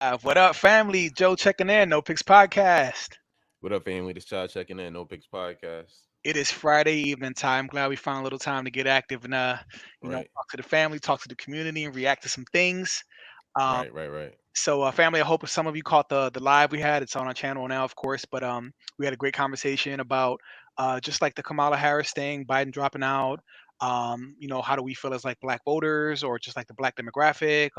What up, family? Joe checking in. No Picks Podcast. What up, family? This child checking in. No Picks Podcast. It is Friday evening time. Glad we found a little time to get active and Right, talk to the family, talk to the community, and react to some things. Um, right. family, I hope some of you caught the live we had. It's on our channel now, of course. But we had a great conversation about just like the Kamala Harris thing, Biden dropping out. How do we feel as like black voters or just like the black demographic?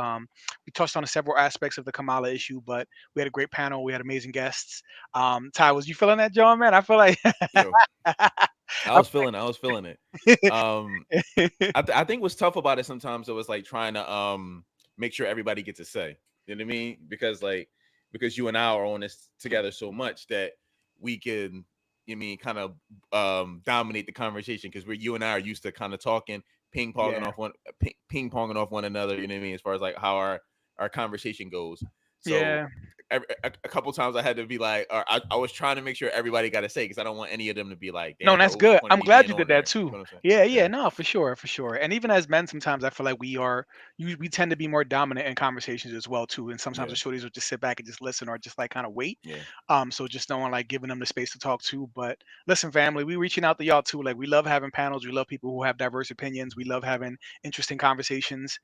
We touched on several aspects of the Kamala issue, but we had a great panel. We had amazing guests. Ty, was you feeling that, John? Man, I feel like Yo, I was feeling it. Um, I think what's tough about it sometimes it was like trying to make sure everybody gets a say. You know what I mean? Because you and I are on this together so much that we can, you mean, kind of dominate the conversation because you and I are used to kind of talking, yeah, ping ponging off one another. You know what I mean? As far as like how our conversation goes. So yeah. a couple times I had to be like, or I was trying to make sure everybody got a say because I don't want any of them to be like, No, damn, bro, that's what's the good. point of I'm me glad being you did on that there? You too. know what I'm saying? Yeah, yeah, Yeah, no, for sure, for sure. And even as men, sometimes I feel like we tend to be more dominant in conversations as well too. And sometimes the yeah, shorties will just sit back and just listen or just like kind of wait. yeah, So just no one like giving them the space to talk to. But listen, family, we reaching out to y'all too. Like we love having panels. We love people who have diverse opinions. We love having interesting conversations.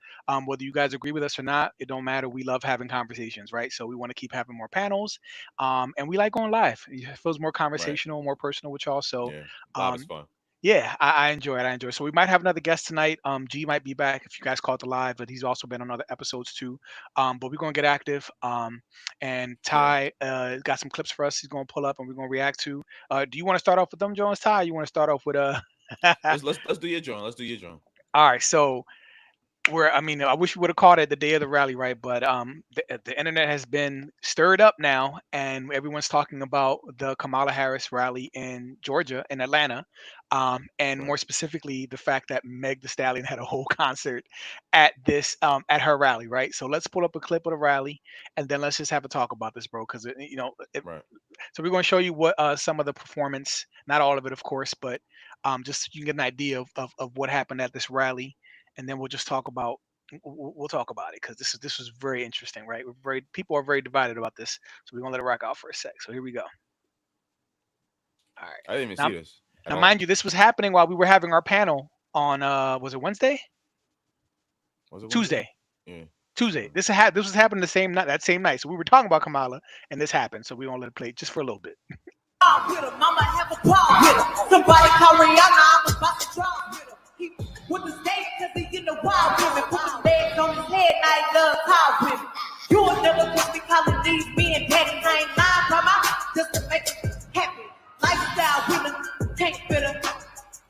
Whether you guys agree with us or not, it don't matter. We love having conversations, right? So we want to keep having more panels. And we like going live. It feels more right, conversational, more personal with y'all. So yeah. Live is um, fun. yeah, I enjoy it. I enjoy it. So we might have another guest tonight. G might be back if you guys caught the live, but he's also been on other episodes too. But we're gonna get active. And Yeah, Ty got some clips for us. He's gonna pull up and we're gonna react to. Do you want to start off with them, Jones? Ty, you want to start off with let's do your drum. Let's do your drum. All right, so I wish we would have called it the day of the rally, right? But the internet has been stirred up now, and everyone's talking about the Kamala Harris rally in Georgia, in Atlanta, and Right. more specifically, the fact that Meg The Stallion had a whole concert at this at her rally, right? So let's pull up a clip of the rally, and then let's just have a talk about this, bro, because Right. so we're going to show you what some of the performance, not all of it, of course, but just so you can get an idea of what happened at this rally, and then we'll just talk about we'll talk about it because this was very interesting, right? We're very people are very divided about this, so we're gonna let it rock out for a sec. So here we go. All right. I didn't even Now, see this at now, all. mind you, this was happening while we were having our panel on was it Wednesday? Was it Wednesday? Tuesday. Yeah. Tuesday. This was happening the same night, that same night. So we were talking about Kamala, and this happened. So we gonna let it play just for a little bit. With him. Mama have a problem with him. Somebody call Rihanna, I'm about to drive with him. He with the stage cause he in the wild with me. Put the legs on his head, I love how with him. You will never catch me calling these men daddy. I ain't lying, mama, just to make me happy. Lifestyle women can't fit her.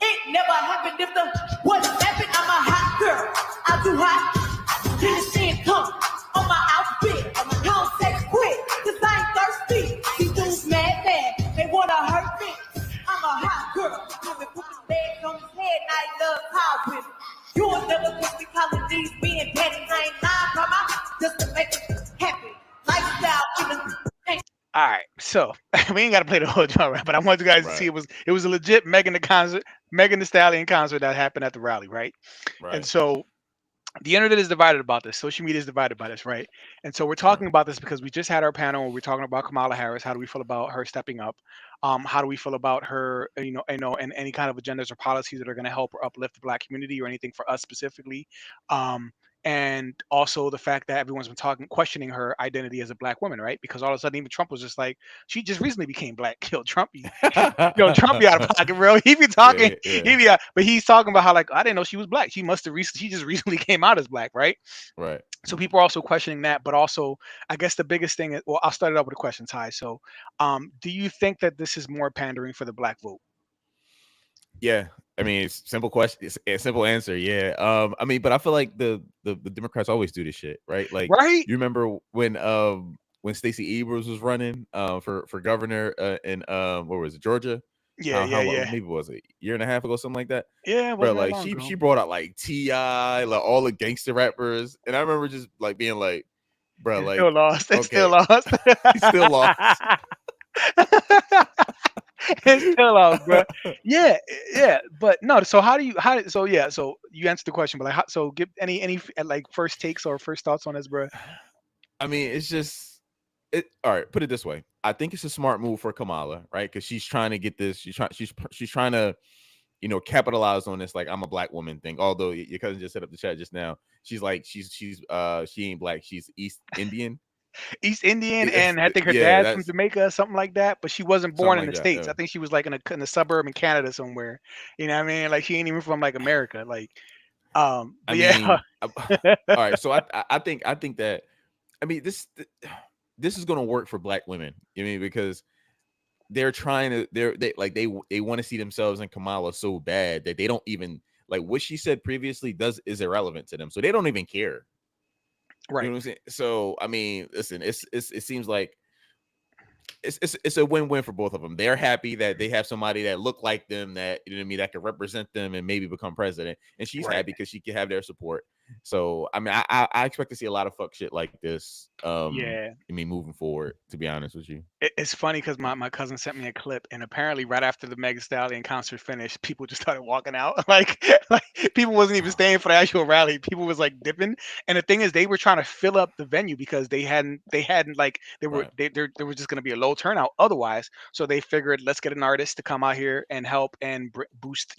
It never happened if the wasn't happened. I'm a hot girl. I do hot. Till the sin come on my outfit. Don't say quit, cause I ain't thirsty. These dudes mad. They wanna hurt me. I'm a hot girl. Women put the legs on his head, and I love how with him. You will never catch me calling these men daddy. I ain't lying, mama, just to make me happy. Lifestyle women can't. All right, so we ain't got to play the whole genre, but I want you guys to see Right. it was a legit Megan the Stallion concert that happened at the rally, right? And Right. so the internet is divided about this. Social media is divided by this, right? And so we're Right. talking about this because we just had our panel where we're talking about Kamala Harris. How do we feel about her stepping up? How do we feel about her, and any kind of agendas or policies that are going to help or uplift the Black community or anything for us specifically? Um, and also the fact that everyone's been questioning her identity as a Black woman, right? Because all of a sudden, even Trump was just like, she just recently became Black. Trump be out of pocket, bro. He be talking, Yeah. Yeah. but he's talking about how like I didn't know she was Black. She just recently came out as Black, right? Right. So people are also questioning that, but also I guess the biggest thing is, well, I'll start it up with a question, Ty. So, do you think that this is more pandering for the Black vote? Yeah. I mean, it's simple question. It's a simple answer. Yeah. I mean, but I feel like the Democrats always do this shit, right? Like, Right? you remember when Stacey Abrams was running for governor in what was it, Georgia? Yeah, yeah, yeah, Maybe was it a year and a half ago, something like that. yeah. It Bro, wasn't that like long she ago. she brought out like Ti, like all the gangster rappers, and I remember just like being like, bro, It's still like, lost. It's still okay, lost. he's still lost. It's still lost, bro. Yeah, yeah. But no. So how do you how? So yeah. So you answered the question, but like, so give any like first takes or first thoughts on this, bro. I mean, it's just it. All right, put it this way. I think it's a smart move for Kamala, right? Because she's trying to get this. She's trying to capitalize on this like I'm a black woman thing. Although your cousin just set up the chat just now, she's like she ain't black. She's East Indian. East Indian, and I think her Yeah, dad's from that's Jamaica, something like that. But she wasn't something born in like the that. states. I think she was like in a suburb in Canada somewhere. You know what I mean? Like she ain't even from like America. Like, I but yeah, mean, all right. So I think that I mean this is gonna work for black women. I mean because they're trying to they want to see themselves in Kamala so bad that they don't even like what she said previously does is irrelevant to them. So they don't even care. You right, know what I'm saying? So I mean, listen, it seems like it's a win-win for both of them. They're happy that they have somebody that look like them that you know what I mean that can represent them and maybe become president. And she's right. happy because she can have their support. So I mean, I expect to see a lot of fuck shit like this. Yeah. I mean, moving forward, to be honest with you. It's funny because my cousin sent me a clip, and apparently right after the Mega Stallion concert finished, people just started walking out. Like people wasn't even staying for the actual rally. People was like dipping. And the thing is, they were trying to fill up the venue because they hadn't like Right, there was just going to be a low turnout otherwise. So they figured let's get an artist to come out here and help and boost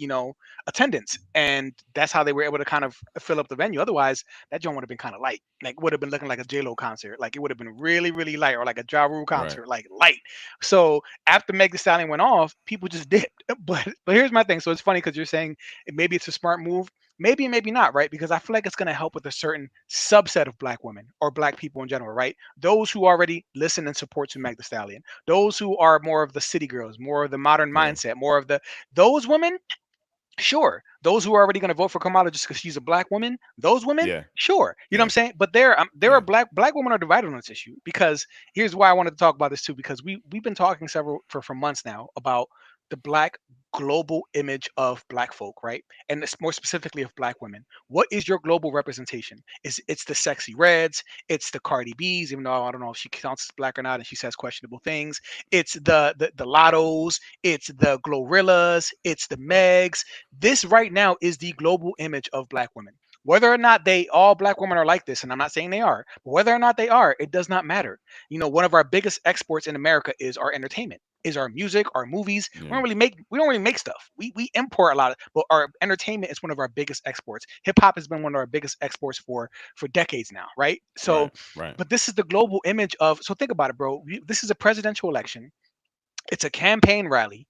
attendance, and that's how they were able to kind of fill up the venue. Otherwise, that joint would have been kind of light. Like would have been looking like a J Lo concert. Like it would have been really really light, or like a Ja Rule right, concert, like light. So after Meg Thee Stallion went off, people just dipped. But here's my thing. So it's funny because you're saying maybe it's a smart move. Maybe, maybe not, right? Because I feel like it's going to help with a certain subset of black women or black people in general, right? Those who already listen and support to Meg Thee Stallion, those who are more of the city girls, more of the modern yeah, mindset, more of the those women. Sure, those who are already going to vote for Kamala just because she's a black woman, those women, yeah, sure, you know what I'm yeah, saying. But there are yeah, black women are divided on this issue because here's why I wanted to talk about this too because we've been talking several for months now about the black global image of black folk, right? And it's more specifically of black women. What is your global representation? Is it's the sexy reds, it's the Cardi B's, even though I don't know if she counts as black or not, and she says questionable things. It's the Lottos, it's the Glorillas, it's the right, Megs. This right now is the global image of black women. Whether or not they all black women are like this, and I'm not saying they are, but whether or not they are, it does not matter. One of our biggest exports in America is our entertainment, is our music, our movies. yeah, We don't really make stuff. We import a lot of, but our entertainment is one of our biggest exports. Hip hop has been one of our biggest exports for decades now, right? So, right, right, but this is the global image of. So think about it, bro. This is a presidential election. It's a campaign rally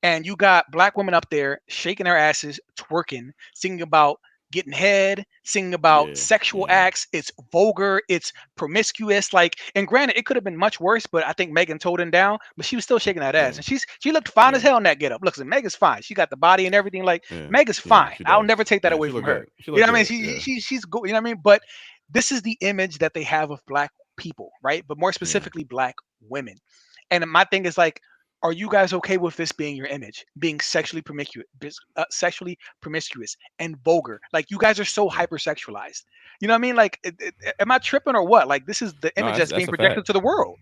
and you got black women up there shaking their asses, twerking, singing about getting head, singing about yeah, sexual yeah, acts. It's vulgar, it's promiscuous. Like, and granted, it could have been much worse, but I think Megan toned it down. But she was still shaking that ass, yeah, and she looked fine as yeah, hell in that getup. Look, Megan's fine. She got the body and everything. Like yeah, Megan's yeah. fine. She I'll does. never take that Yeah, away she from look her. good. She You look know what I mean? good. Yeah, She's good. You know what I mean? But this is the image that they have of black people, right? But more yeah, specifically, black women. And my thing is like, are you guys okay with this being your image, being sexually promiscuous and vulgar? Like you guys are so yeah. hypersexualized. You know what I mean? Like, am I tripping or what? Like this is the No, image that's being that's a fact. projected to the world.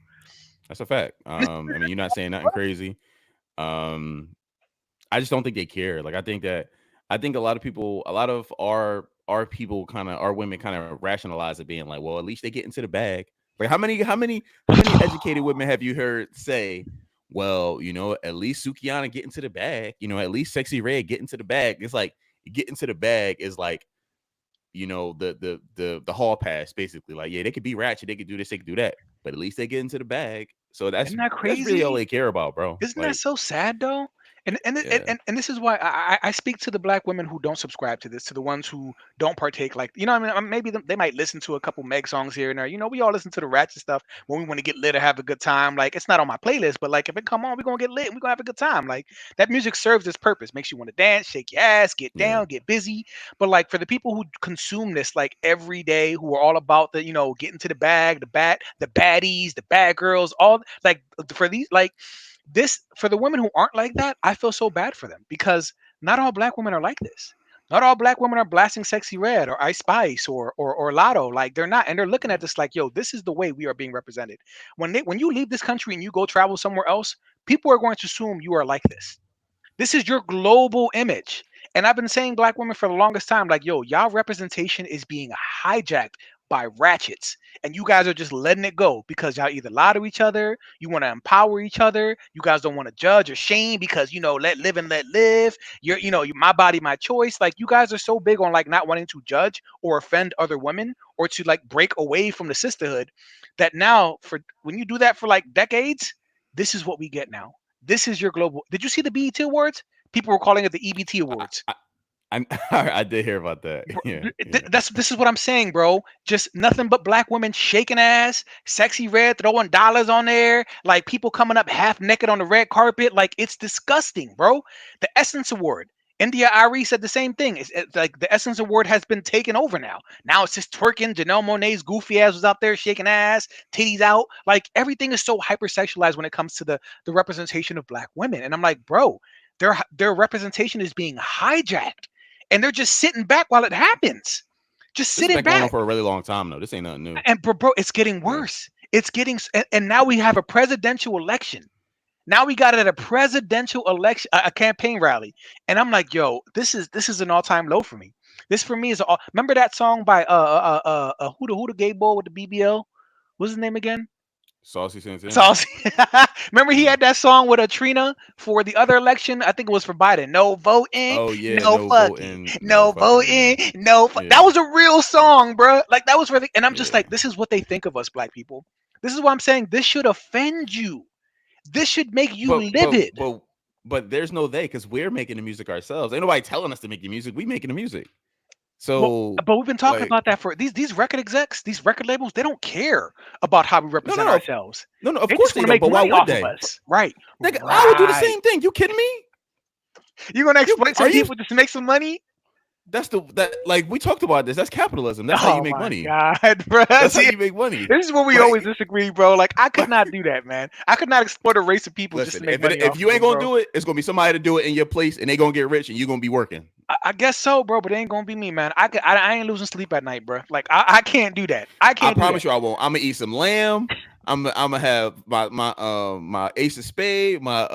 That's a fact. I mean, you're not saying nothing crazy. Um, I just don't think they care. Like I think a lot of people, a lot of our people kind of our women kind of rationalize it being like, well, at least they get into the bag. Like how many educated women have you heard say, well, at least Sukiana get into the bag, at least Sexy Red get into the bag. It's like get into the bag is like, the hall pass basically. Like, yeah, they could be ratchet, they could do this, they could do that, but at least they get into the bag. So Isn't that that's really all crazy? they care about, bro. Isn't that Like, so sad though? yeah, And this is why I speak to the black women who don't subscribe to this, to the ones who don't partake. Like what I mean, maybe they might listen to a couple Meg songs here and there. We all listen to the ratchet stuff when we want to get lit or have a good time. Like it's not on my playlist, but like if it come on, we're gonna get lit and we're gonna have a good time. Like that music serves its purpose, makes you want to dance, shake your ass, get yeah, down, get busy. But like for the people who consume this like every day, who are all about the getting to the bag, the baddies, the bad girls, all like for these like this for the women who aren't like that, I feel so bad for them because not all black women are like this. Not all black women are blasting Sexy Red or Ice Spice or Lotto. Like they're not, and they're looking at right, this like, yo, this is the way we are being represented. When you leave this country and you go travel somewhere else, people are going to assume you are like this. This is your global image. And I've been saying black women for the longest time, like, yo, y'all representation is being hijacked by ratchets, and you guys are just letting it go because y'all either lie to each other, you want to empower each other, you guys don't want to judge or shame because let live and let live. My body, my choice. Like you guys are so big on like not wanting to judge or offend other women or to like break away from the sisterhood that now for when you do that for like decades, this is what we get now. This is your global. Did you see the BET Awards? People were calling it the EBT Awards. I, I did hear about that. Yeah, yeah. This is what I'm saying, bro. Just nothing but black women shaking ass, sexy red, throwing dollars on there, like people coming up half naked on the red carpet. Like it's disgusting, bro. The Essence Award. India Ari said the same thing. It's like the Essence Award has been taken over now. Now it's just twerking. Janelle Monae's goofy ass was out there shaking ass, titties out. Like everything is so hypersexualized when it comes to the representation of black women. And I'm like, bro, their representation is being hijacked and they're just sitting back while it happens. Just This has sitting been going on back. for a really long time though. This ain't nothing new. And bro, it's getting worse. It's getting, and now we have a presidential election. Now we got it at a presidential election, a campaign rally, and I'm like, yo, this is an all time low for me. This for me is all. Remember that song by who the gay boy with the BBL? What's his name again? Saucy Santana. Saucy. Remember he Uh, had that song with Trina for the other election. I think it was for Biden. No voting, oh yeah, no no fucking, voting, no no voting, fucking. no. That Yeah, was a real song, bro. Like that was really. And I'm just yeah. like, this is what they think of us, black people. This is what I'm saying. This should offend you. This should make you But but livid. but but there's no they because we're making the music ourselves. Ain't nobody telling us to make the music. We making the music. Well, So but we've been talking like about that for these record execs, these record labels. They don't care about how we no no represent no ourselves. no no. Of They course just they want to don't. make But why money would off of they? us. Right. Nigga, I would do the Right. same thing. You kidding me? You're gonna You exploit some are you? people just to make some money? That's the that like we talked about this. That's capitalism. That's how you Oh make my money. god, bro. That's how See, you make money. this is where we Like, always disagree, bro. Like I could like not do that, man. I could not exploit a race of people just to listen, make money if off you of ain't them, gonna bro. do it, it's gonna be somebody to do it in your place, and they gonna get rich, and you gonna be working. I guess so, bro. But it ain't gonna be me, man. I ain't losing sleep at night, bro. Like I can't do that. I I can't do that. promise you, I won't. I'm gonna eat some lamb. I'm gonna have my ace of spade, my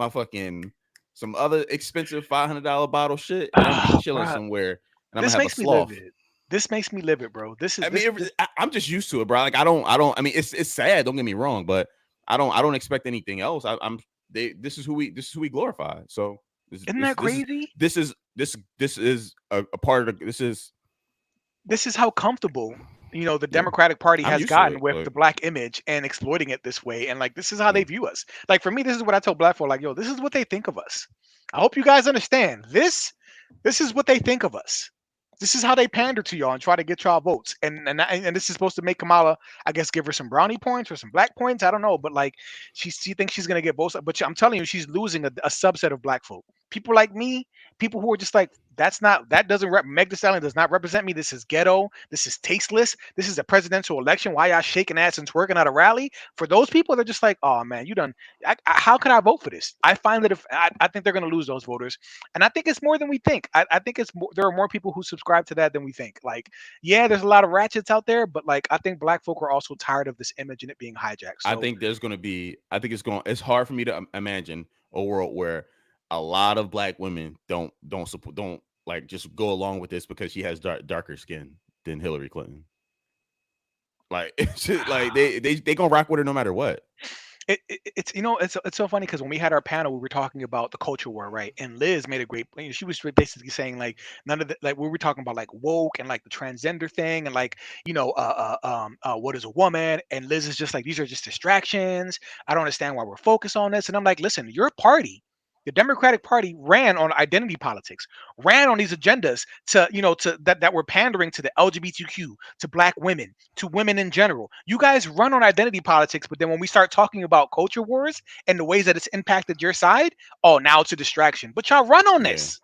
fucking some other expensive $500 bottle shit, and I'm gonna be chilling Bruh, somewhere, and I'm gonna this have a makes me sloth. livid. This makes me livid, bro. This is I this. mean, I'm just used to it, bro. Like I don't. I mean, it's sad. Don't get me wrong, but I don't expect anything else. I'm. This is who we glorify. So this Isn't this that this is crazy? this is a part of this is. This is how comfortable the Yeah, Democratic Party I'm has used to gotten it. with Like the black image and exploiting it this way. And like this is how they yeah, view us. Like for me, this is what I tell black folk. Like, yo, this is what they think of us. I hope you guys understand. This is what they think of us. This is how they pander to y'all and try to get y'all votes. And this is supposed to make Kamala, I guess, give her some brownie points or some black points. I don't know, but like she thinks she's gonna get both. But I'm telling you, she's losing a subset of black folk. People like me, people who are just like, that doesn't Meg Thee Stallion does not represent me. This is ghetto. This is tasteless. This is a presidential election. Why y'all shaking ass and twerking at a rally? For those people, they're just like, oh man, you done. How could I vote for this? I find that if I think they're gonna lose those voters, and I think it's more than we think. I think it's more, there are more people who subscribe to that than we think. Like, yeah, there's a lot of ratchets out there, but like I think black folk are also tired of this image and it being hijacked. I So think there's gonna be. I think it's hard for me to imagine a world where a lot of black women don't support don't like just go along with this because she has darker skin than Hillary Clinton. Like it's just, like they gonna rock with her no matter what. it's it's so funny because when we had our panel we were talking about the culture war, right? And Liz made a great she was basically saying like none of the like we were talking about like woke and like the transgender thing and like what is a woman, and Liz is just like these are just distractions. I don't understand why we're focused on this. And I'm like, listen, your party, the Democratic Party, ran on identity politics, ran on these agendas to that were pandering to the LGBTQ, to black women, to women in general. You guys run on identity politics, but then when we start talking about culture wars and the ways that it's impacted your side, oh, now it's a distraction. But y'all run on Yeah, this.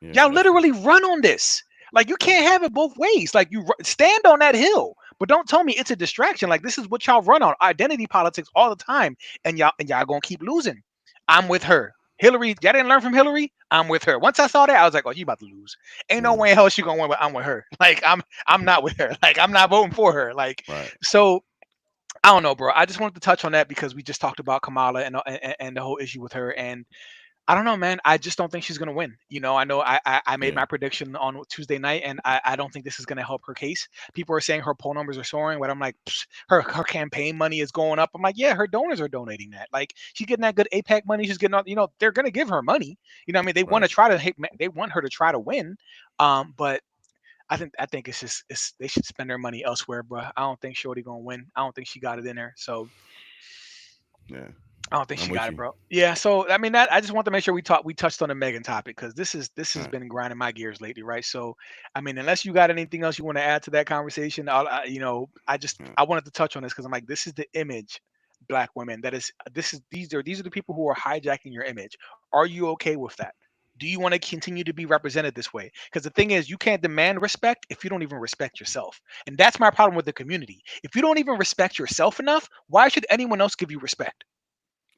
yeah, Y'all that's true. literally run on this. Like you can't have it both ways. Like stand on that hill, but don't tell me it's a distraction. Like this is what y'all run on identity politics all the time, and y'all gonna keep losing. I'm with her. Hillary, y'all didn't learn from Hillary. I'm with her. Once I saw that, I was like, "Oh, you about to lose. Ain't no Yeah, way in hell she gonna win." But I'm with her. Like I'm not with her. Like I'm not voting for her. Like right. so. I don't know, bro. I just wanted to touch on that because we just talked about Kamala and the whole issue with her, and I don't know, man. I just don't think she's gonna win. I know I made Yeah, my prediction on Tuesday night, and I don't think this is gonna help her case. People are saying her poll numbers are soaring, but I'm like, psh, her campaign money is going up. I'm like, yeah, her donors are donating that. Like, she's getting that good APAC money. She's getting all, they're gonna give her money. What I mean, they want to right. try to they want her to try to win. But I think it's they should spend their money elsewhere, bro. I don't think Shorty gonna win. I don't think she got it in her. So Yeah, I don't think I'm she with got it, you. bro. Yeah, so I mean that I just want to make sure we touched on the Megan topic because this All has right. been grinding my gears lately, right? So I mean, unless you got anything else you want to add to that conversation, Yeah, I wanted to touch on this because I'm like, this is the image black women that is these are the people who are hijacking your image. Are you okay with that? Do you want to continue to be represented this way? Because the thing is, you can't demand respect if you don't even respect yourself. And that's my problem with the community. If you don't even respect yourself enough, why should anyone else give you respect?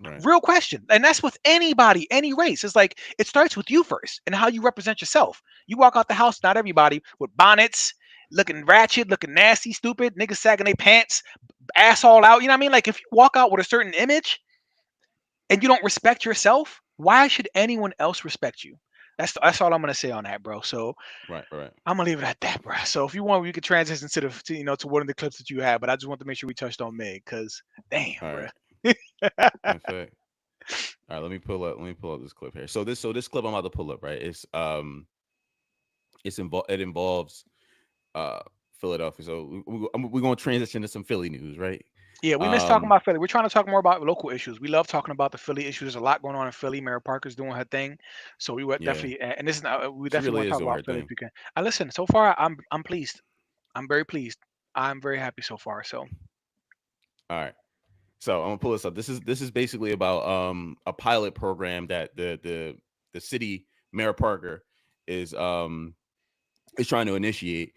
right. Real question. And that's with anybody, any race. It's like it starts with you first and how you represent yourself. You walk out the house, not everybody, with bonnets, looking ratchet, looking nasty, stupid, niggas sagging their pants, ass all out. You know what I mean? Like if you walk out with a certain image and you don't respect yourself, why should anyone else respect you? That's all I'm gonna say on that, bro. So Right, right. I'm gonna leave it at that, bro. So if you want, we could transition to one of the clips that you had, but I just want to make sure we touched on Meg, because damn, All bro. right. In fact, all right. Let me pull up this clip here. So this clip I'm about to pull up, right? It involves uh Philadelphia. So we're gonna transition to some Philly news, right? Yeah, we miss talking Um, about Philly. We're trying to talk more about local issues. We love talking about the Philly issues. There's a lot going on in Philly. Mary Parker's doing her thing, so we would yeah, definitely. And this is not, we she definitely really want to is talk doing about her Philly if thing. we can. I listen. So far, I'm pleased. I'm very pleased. I'm very happy so far. So All right. So I'm gonna pull this up. This is basically about a pilot program that the city Mayor Parker is is trying to initiate.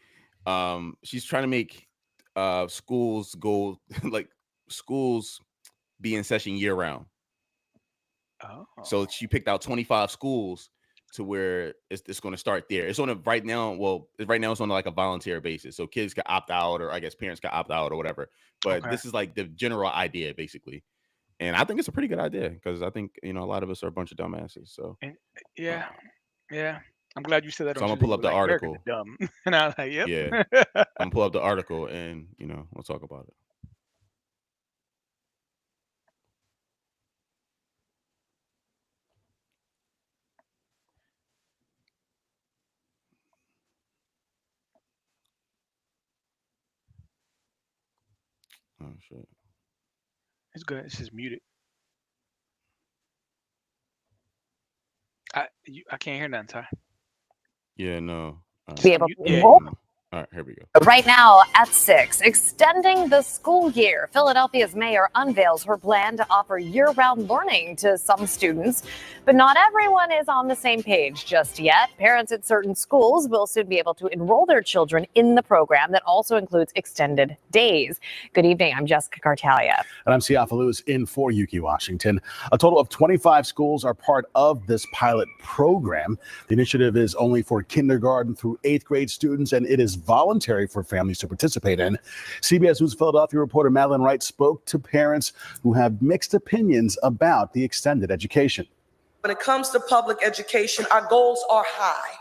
She's trying to make schools go like schools be in session year round. So oh, she picked out 25 schools to where it's going to start there. It's on a right now. Well, right now it's on like a volunteer basis, so kids can opt out, or I guess parents can opt out or whatever. But okay. this is like the general idea, basically, and I think it's a pretty good idea because I think a lot of us are a bunch of dumbasses. So, And uh, yeah, yeah. I'm glad you said that so on I'm gonna Tuesday. pull You up were the like, America's article. dumb, and I was like, yep. Yeah, I'm gonna pull up the article, and we'll talk about it. Oh shit. It's good. It's just muted. I can't hear nothing, Ty. Yeah, no. All To right. be It's on able mute. to Yeah. enroll. All right, here we go. Right now at 6, extending the school year. Philadelphia's mayor unveils her plan to offer year-round learning to some students, but not everyone is on the same page just yet. Parents at certain schools will soon be able to enroll their children in the program that also includes extended days. Good evening. I'm Jessica Cartalia. And I'm Siafa Lewis in for Yuki, Washington. A total of 25 schools are part of this pilot program. The initiative is only for kindergarten through 8th grade students, and it is voluntary for families to participate in. CBS News Philadelphia reporter Madeline Wright spoke to parents who have mixed opinions about the extended education. When it comes to public education, our goals are high,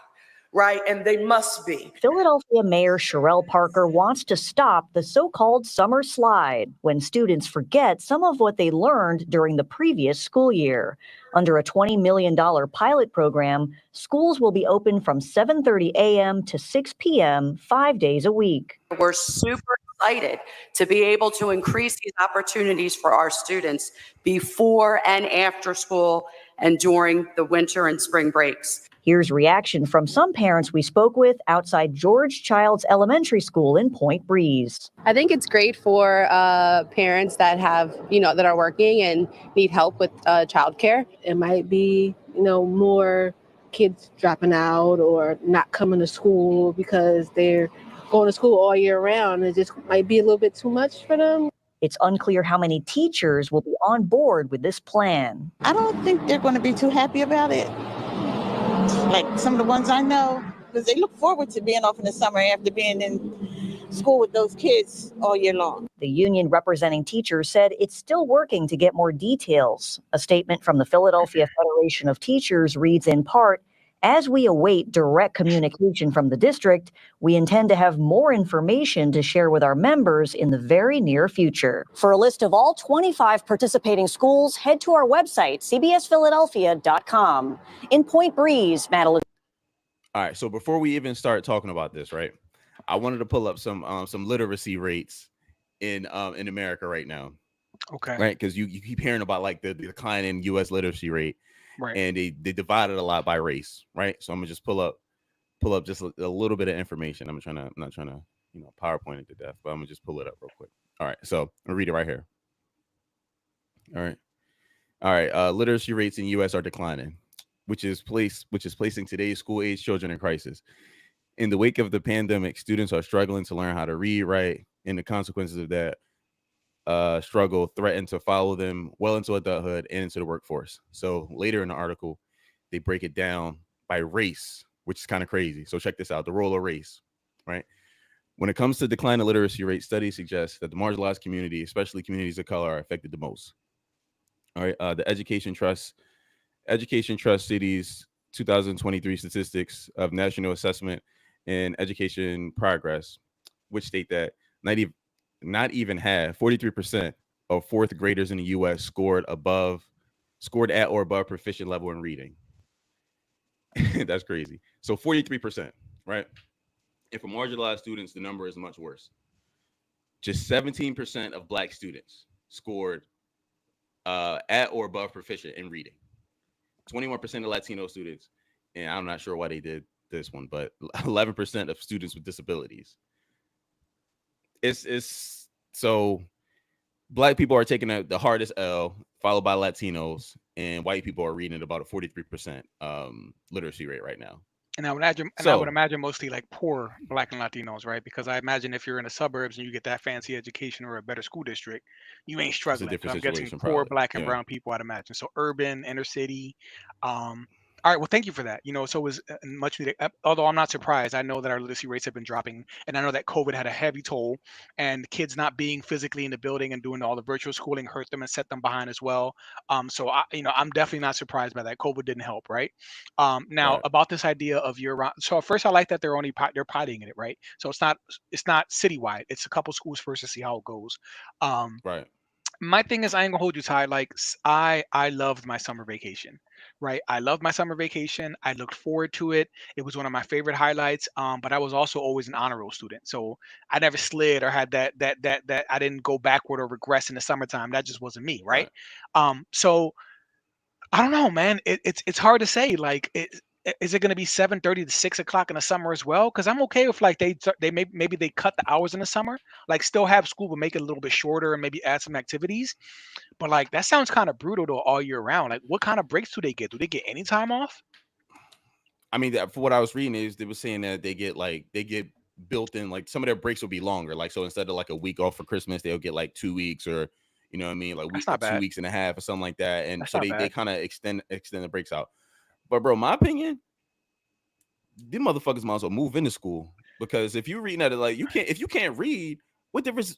right? And they must be. Philadelphia Mayor Sherelle Parker wants to stop the so-called summer slide when students forget some of what they learned during the previous school year. Under a $20 million pilot program, schools will be open from 7:30 a.m. to 6 p.m. 5 days a week. We're super excited to be able to increase these opportunities for our students before and after school and during the winter and spring breaks. Here's reaction from some parents we spoke with outside George Childs Elementary School in Point Breeze. I think it's great for parents that have, that are working and need help with childcare. It might be, more kids dropping out or not coming to school because they're going to school all year round. It just might be a little bit too much for them. It's unclear how many teachers will be on board with this plan. I don't think they're going to be too happy about it. Like some of the ones I know, because they look forward to being off in the summer after being in school with those kids all year long. The union representing teachers said it's still working to get more details. A statement from the Philadelphia Federation of Teachers reads in part, as we await direct communication from the district, we intend to have more information to share with our members in the very near future. For a list of all 25 participating schools, head to our website, cbsphiladelphia.com. In Point Breeze, Madeline. All right, so before we even start talking about this, right, I wanted to pull up some literacy rates in America right now. Okay. Right, because you keep hearing about like the decline in U.S. literacy rate, Right. and they divide it a lot by race, right? So I'm gonna just pull up just a little bit of information. I'm not trying to PowerPoint it to death, but I'm gonna just pull it up real quick. All right, so I'll read it right here. All right. Literacy rates in U.S. are declining, which is placing today's school-age children in crisis. In the wake of the pandemic, students are struggling to learn how to read, write, and the consequences of that struggle threaten to follow them well into adulthood and into the workforce. So later in the article, they break it down by race, which is kind of crazy. So check this out, the role of race, right? When it comes to decline in literacy rate, studies suggest that the marginalized community, especially communities of color, are affected the most. All right, the Education Trust Cities 2023 statistics of National Assessment and Education Progress, which state that not even half, 43% of fourth graders in the U.S. scored at or above proficient level in reading. That's crazy. So 43%, right? And for marginalized students, the number is much worse. Just 17% of Black students scored at or above proficient in reading. 21% of Latino students, and I'm not sure why they did this one, but 11% of students with disabilities. It's so Black people are taking the hardest L, followed by Latinos, and white people are reading at about a 43% literacy rate right now. And I would imagine mostly like poor Black and Latinos, right? Because I imagine if you're in the suburbs and you get that fancy education or a better school district, you ain't struggling. It's a different I'm guessing situation, poor probably. Black and Yeah. brown people, I'd imagine. So urban, inner city. All right. Well, thank you for that. So it was much needed. Although I'm not surprised. I know that our literacy rates have been dropping, and I know that COVID had a heavy toll, and kids not being physically in the building and doing all the virtual schooling hurt them and set them behind as well. So I'm definitely not surprised by that. COVID didn't help, right? Now Right. about this idea of year round. So at first, I like that they're piloting it, right? So it's not citywide. It's a couple schools first to see how it goes. Right. My thing is, I ain't gonna hold you tight. Like I loved my summer vacation, right? I loved my summer vacation. I looked forward to it. It was one of my favorite highlights. But I was also always an honor roll student, so I never slid or had that. I didn't go backward or regress in the summertime. That just wasn't me, right? So I don't know, man. It's hard to say. Like, is it going to be 7:30 to 6 o'clock in the summer as well? Because I'm okay if like maybe they cut the hours in the summer, like still have school but make it a little bit shorter and maybe add some activities. But like that sounds kind of brutal though all year round. Like, what kind of breaks do they get? Do they get any time off? I mean, for what I was reading is they were saying that they get built in, like some of their breaks will be longer. Like, so instead of like a week off for Christmas, they'll get like 2 weeks, or you know what I mean, like That's not 2 bad. weeks and a half or something like that. And That's so not they bad. kind of extend the breaks out. But bro, my opinion, them motherfuckers might as well move into school, because if you're reading at it, like if you can't read, what difference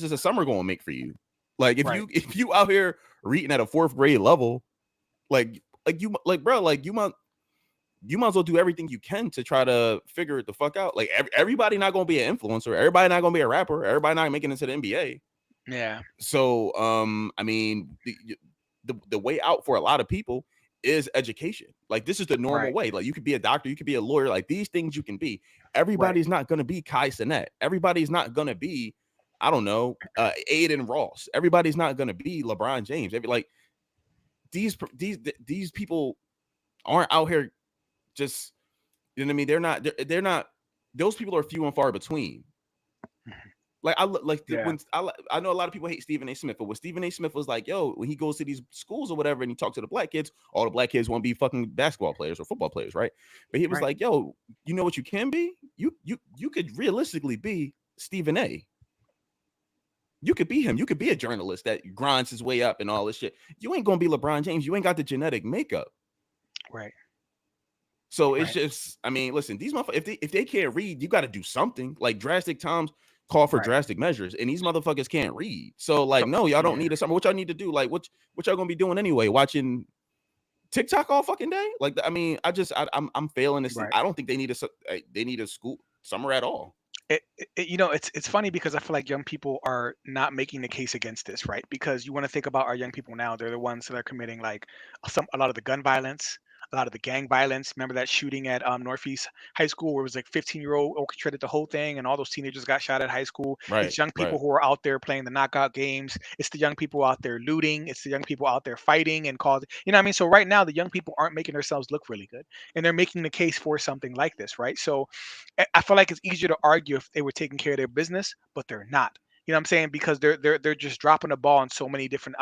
is a summer going to make for you? Like if Right. you out here reading at a fourth grade level, like you might as well do everything you can to try to figure it the fuck out. Like everybody not going to be an influencer, everybody not going to be a rapper, everybody not making it to the NBA. Yeah. So I mean, the way out for a lot of people is education. Like, this is the normal Right. way. Like, you could be a doctor, you could be a lawyer, like these things you can be. Everybody's not going to be Kai Cenat. Everybody's not going to be, I don't know, Aiden Ross. Everybody's not going to be LeBron James. Like these people aren't out here just, you know what I mean? They're not, those people are few and far between. Like I know a lot of people hate Stephen A. Smith, but when Stephen A. Smith was like, yo, when he goes to these schools or whatever and he talks to the Black kids, all the Black kids want to be fucking basketball players or football players, right? But he was like, yo, you know what you can be? You could realistically be Stephen A. You could be him. You could be a journalist that grinds his way up and all this shit. You ain't gonna be LeBron James. You ain't got the genetic makeup. Right. So it's Right. just, I mean, listen, these motherfuckers, if they can't read, you got to do something. Like drastic times call for Right. drastic measures, and these motherfuckers can't read. So like, So no, y'all don't yeah. need a summer. What y'all need to do? Like, what y'all gonna be doing anyway? Watching TikTok all fucking day? Like, I mean, I'm failing to see. Right. I don't think they need a school summer at all. It's funny because I feel like young people are not making the case against this, right? Because you want to think about our young people now; they're the ones that are committing like a lot of the gun violence, a lot of the gang violence. Remember that shooting at Northeast High School where it was like 15-year-old orchestrated the whole thing, and all those teenagers got shot at high school. Right, It's young right. people who are out there playing the knockout games. It's the young people out there looting. It's the young people out there fighting and causing. You know what I mean? So right now, the young people aren't making themselves look really good, and they're making the case for something like this, right? So I feel like it's easier to argue if they were taking care of their business, but they're not. You know what I'm saying? Because they're just dropping the ball in so many different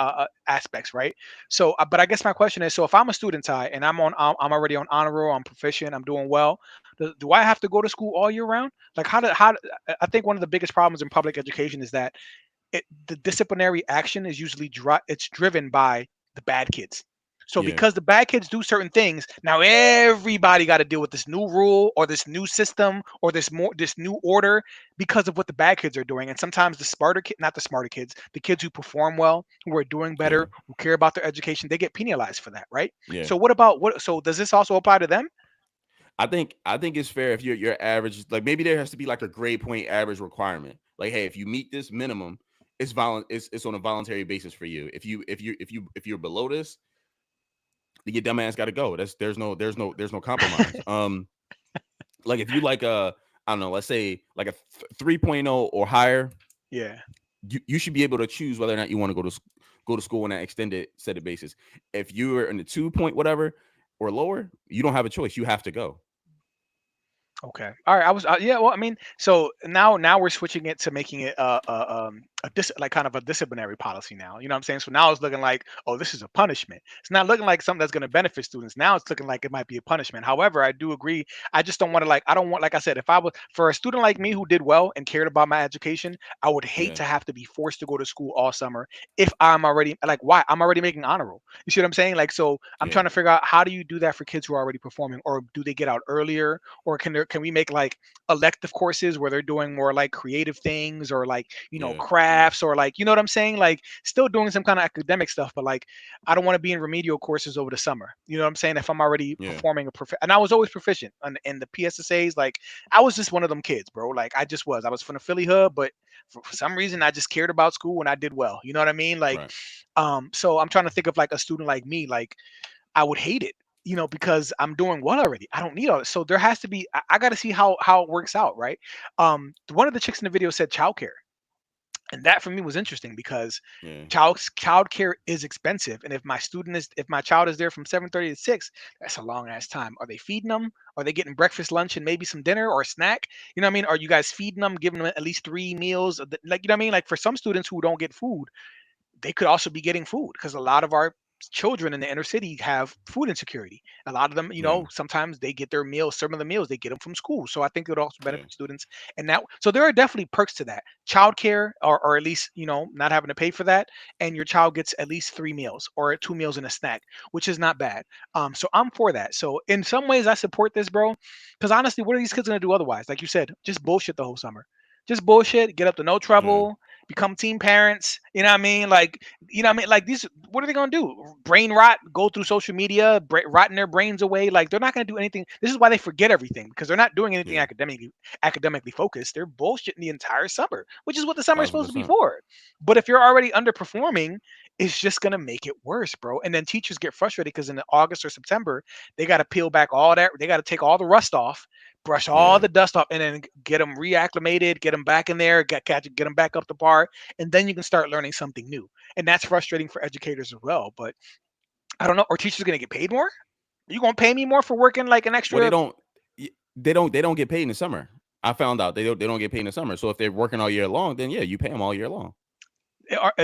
aspects, right? So, but I guess my question is: so if I'm a student, Ty, and I'm already on honor roll, I'm proficient, I'm doing well, do I have to go to school all year round? Like, I think one of the biggest problems in public education is that the disciplinary action is usually it's driven by the bad kids. So Yeah, because the bad kids do certain things, now everybody got to deal with this new rule or this new system or this new order because of what the bad kids are doing. And sometimes not the smarter kids, the kids who perform well, who are doing yeah, better, who care about their education, they get penalized for that, right? yeah. So what about what? So does this also apply to them? I think it's fair if your average, like maybe there has to be like a grade point average requirement. Like, hey, if you meet this minimum, it's on a voluntary basis for you. If you're below this, then your dumb ass got to go. There's no compromise. Like if you like I don't know, let's say like a 3.0 or higher, Yeah. you should be able to choose whether or not you want to go to school on that extended set of basis. If you are in the 2 point whatever or lower, you don't have a choice. You have to go. Okay. All right. I was yeah. Well, I mean, so now we're switching it to making it like kind of a disciplinary policy now. You know what I'm saying? So now it's looking like, oh, this is a punishment. It's not looking like something that's going to benefit students. Now it's looking like it might be a punishment. However, I do agree. I just don't want to I don't want, like I said, if I was for a student like me who did well and cared about my education, I would hate Yeah, to have to be forced to go to school all summer if I'm already like why I'm already making honor roll. You see what I'm saying? Like, so I'm yeah, trying to figure out how do you do that for kids who are already performing, or do they get out earlier, or can we make like elective courses where they're doing more like creative things or like yeah, yeah, crafts or like what I'm saying, like still doing some kind of academic stuff, but like I don't want to be in remedial courses over the summer. You know what I'm saying? If I'm already yeah, performing and I was always proficient in the PSSAs, like I was just one of them kids, bro. Like I was from the Philly hood, but for some reason I just cared about school and I did well. You know what I mean? Like right. so I'm trying to think of like a student like me, like I would hate it, because I'm doing well already. I don't need all this. So there has to be. I got to see how it works out, right? One of the chicks in the video said childcare, and that for me was interesting because Yeah, childcare is expensive, and if my child is there from 7:30 to 6, that's a long ass time. Are they feeding them? Are they getting breakfast, lunch, and maybe some dinner or a snack? You know what I mean? Are you guys feeding them, giving them at least 3 meals? Like, you know what I mean? Like for some students who don't get food, they could also be getting food because a lot of our children in the inner city have food insecurity. A lot of them, yeah, sometimes they get their meals, some of the meals they get them from school. So I think it would also yeah, benefit students. And that, so there are definitely perks to that. Childcare, or at least, not having to pay for that. And your child gets at least 3 meals or 2 meals and a snack, which is not bad. So I'm for that. So in some ways I support this, bro. Because honestly, what are these kids going to do otherwise? Like you said, just bullshit the whole summer. Just bullshit, get up to no yeah, trouble, become teen parents. You know what I mean? Like, like these, what are they gonna do? Brain rot, go through social media, rotting their brains away. Like they're not gonna do anything. This is why they forget everything, because they're not doing anything yeah. academically focused. They're bullshitting the entire summer, which is what the summer is Thousand supposed to be percent. for. But if you're already underperforming, it's just gonna make it worse, bro. And then teachers get frustrated because in August or September, they got to peel back all that. They got to take all the rust off, brush all Yeah, the dust off, and then get them reacclimated, get them back in there, get them back up to par, and then you can start learning something new. And that's frustrating for educators as well. But I don't know. Are teachers going to get paid more? Are you going to pay me more for working like an well, extra? they don't get paid in the summer. I found out they don't get paid in the summer. So if they're working all year long, then yeah, you pay them all year long.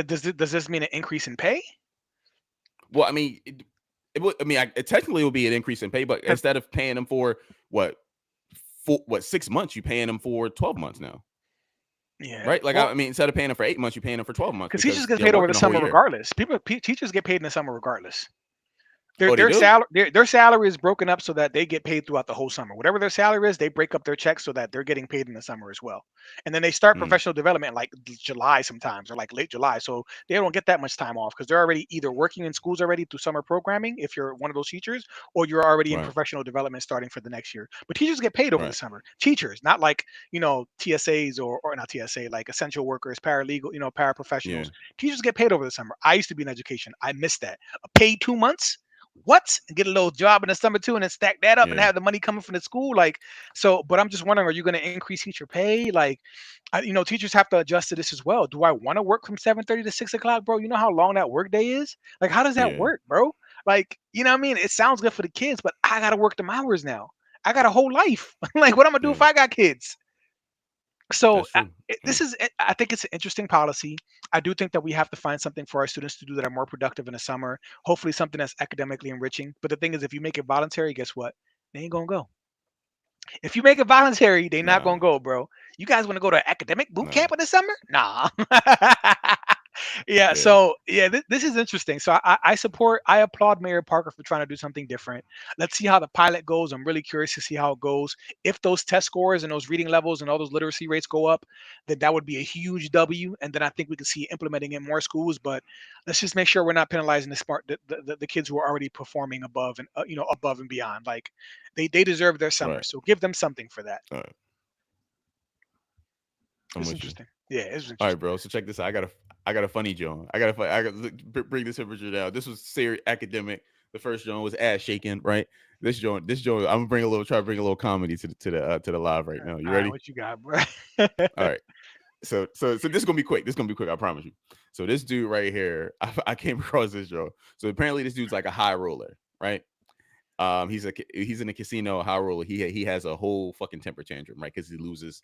Does this mean an increase in pay? Well, I mean, it technically will be an increase in pay, but instead of paying them for what 6 months, you paying them for 12 months now, Yeah. right? Like, Well, I mean, instead of paying them for 8 months, you paying them for 12 months because teachers because get they're paid over the working the whole summer year. regardless. Teachers get paid in the summer regardless. Their Oh, they their do? salary their salary is broken up so that they get paid throughout the whole summer. Whatever their salary is, they break up their checks so that they're getting paid in the summer as well. And then they start Mm, professional development like July sometimes or like late July. So they don't get that much time off because they're already either working in schools already through summer programming if you're one of those teachers, or you're already in right, professional development starting for the next year. But teachers get paid over the right. summer. Teachers, not like, TSAs or not TSA, like essential workers, paralegal, paraprofessionals. Yeah, Teachers get paid over the summer. I used to be in education. I missed that. Paid 2 months, what? And get a little job in the summer too, and then stack that up and yeah, have the money coming from the school. Like, so, but I'm just wondering, are you going to increase teacher pay? Like, teachers have to adjust to this as well. Do I want to work from 7:30 to 6 o'clock, bro? You know how long that work day is? Like, how does that yeah. work, bro? Like, you know what I mean? It sounds good for the kids, but I got to work them hours now. I got a whole life. Like, what I'm going to do Yeah, if I got kids? So that's true. Yeah, I think it's an interesting policy. I do think that we have to find something for our students to do that are more productive in the summer. Hopefully, something that's academically enriching. But the thing is, if you make it voluntary, guess what? They ain't gonna go. If you make it voluntary, they not nah, gonna go, bro. You guys want to go to academic boot nah. camp in the summer? Nah. Yeah. Yeah, So yeah, this is interesting. So I applaud Mayor Parker for trying to do something different. Let's see how the pilot goes. I'm really curious to see how it goes. If those test scores and those reading levels and all those literacy rates go up, then that would be a huge W. And then I think we could see implementing in more schools. But let's just make sure we're not penalizing the kids who are already performing above and above and beyond. Like they deserve their summer, right, so give them something for that. all right. I'm It's with you. interesting. Yeah, it's All right, interesting. bro. So check this out. I got a funny joint. Bring this temperature down. This was serious academic. The first joint was ass shaking, right? This joint. I'm gonna try to bring a little comedy to the live right now. You All right, ready? what you got, bro? All right. So this is gonna be quick. This is gonna be quick. I promise you. So this dude right here, I came across this joint. So apparently this dude's like a high roller, right? He's in a casino high roller. He has a whole fucking temper tantrum, right? Because he loses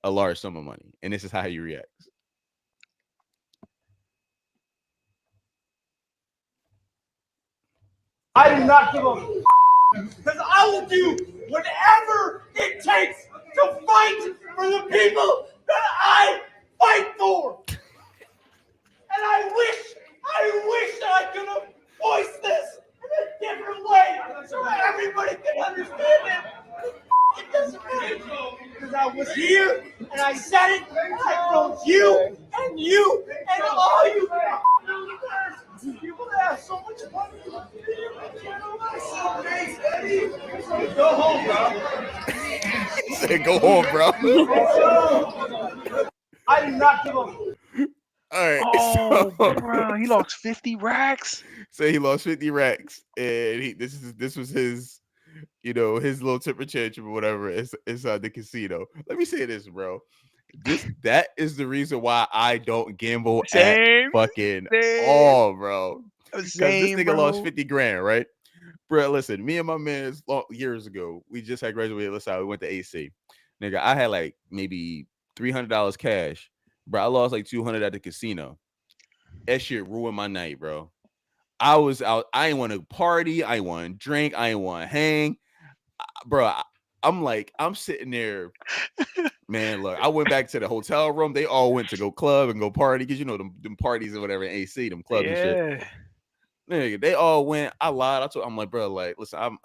a large sum of money, and this is how he reacts. I do not give a because I will do whatever it takes to fight for the people that I fight for. And I wish that I could have voiced this in a different way so everybody can understand it. It doesn't matter because I was here and I said it. And I told you and all you people that have so much money. Go home, bro. He said, "Go home, bro." I do not give a. All right. Oh, So, bro, he lost 50 racks. so he lost 50 racks, and this was his, his little temper tantrum or whatever inside the casino. Let me say this, bro. That is the reason why I don't gamble at Same, fucking same, all, bro. Because this same, nigga lost bro. 50 grand, right? Bro, listen, me and my man years ago, we just had graduated. Let's say we went to AC. Nigga, I had like maybe $300 cash. Bro, I lost like 200 at the casino. That shit ruined my night, bro. I was out. I ain't want to party. I ain't want to drink. I ain't want to hang. Bro, I'm sitting there. Man, look, I went back to the hotel room. They all went to go club and go party because them parties or whatever in AC, them clubs and shit. Yeah. Nigga, they all went. I lied. I'm like, bro, like, listen,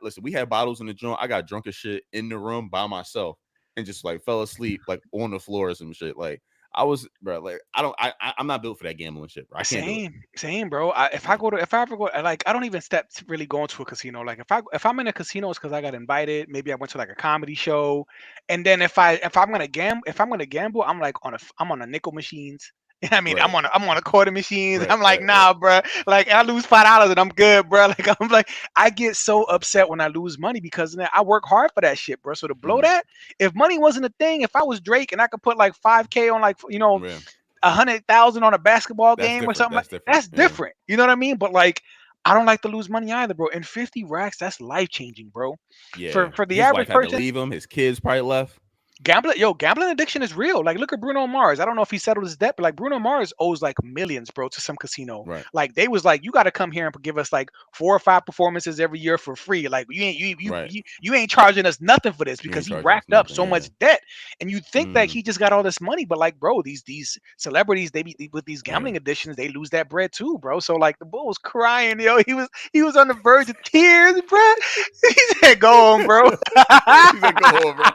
listen, we had bottles in the joint. I got drunk as shit in the room by myself and just like fell asleep like on the floor or some shit. Like I was, bro, like I'm not built for that gambling shit, bro. I can't do it. Same, bro. If I ever go, like, I don't even step to really go into a casino. Like, if I'm in a casino, it's because I got invited. Maybe I went to like a comedy show, and then if I'm gonna gamble, I'm like I'm on the nickel machines. I mean, Right. I'm on a quarter machines. Right, I'm like, right, nah, bro. Like, I lose $5 and I'm good, bro. Like, I'm like, I get so upset when I lose money because I work hard for that shit, bro. So to blow that, if money wasn't a thing, if I was Drake and I could put like 5K on like Yeah. 100,000 on a basketball That's game or different. something, That's different. that's Yeah. different. You know what I mean? But like, I don't like to lose money either, bro. And 50 racks, that's life changing, bro. Yeah. For the His average wife had to person, leave him. His kids probably left. Gambling addiction is real. Like, look at Bruno Mars. I don't know if he settled his debt, but like Bruno Mars owes like millions, bro, to some casino. Right. Like, they was like, you got to come here and give us like 4 or 5 performances every year for free. Like, Right. you ain't charging us nothing for this, You because ain't he charging us racked up nothing. so Yeah. much debt. And you think that Mm. he just got all this money, but like, bro, these celebrities, they be with these Yeah. gambling addictions, they lose that bread too, bro. So like, the bull was crying, yo. He was on the verge of tears, bro. He said, "Go on, bro." He said, "Go on, bro."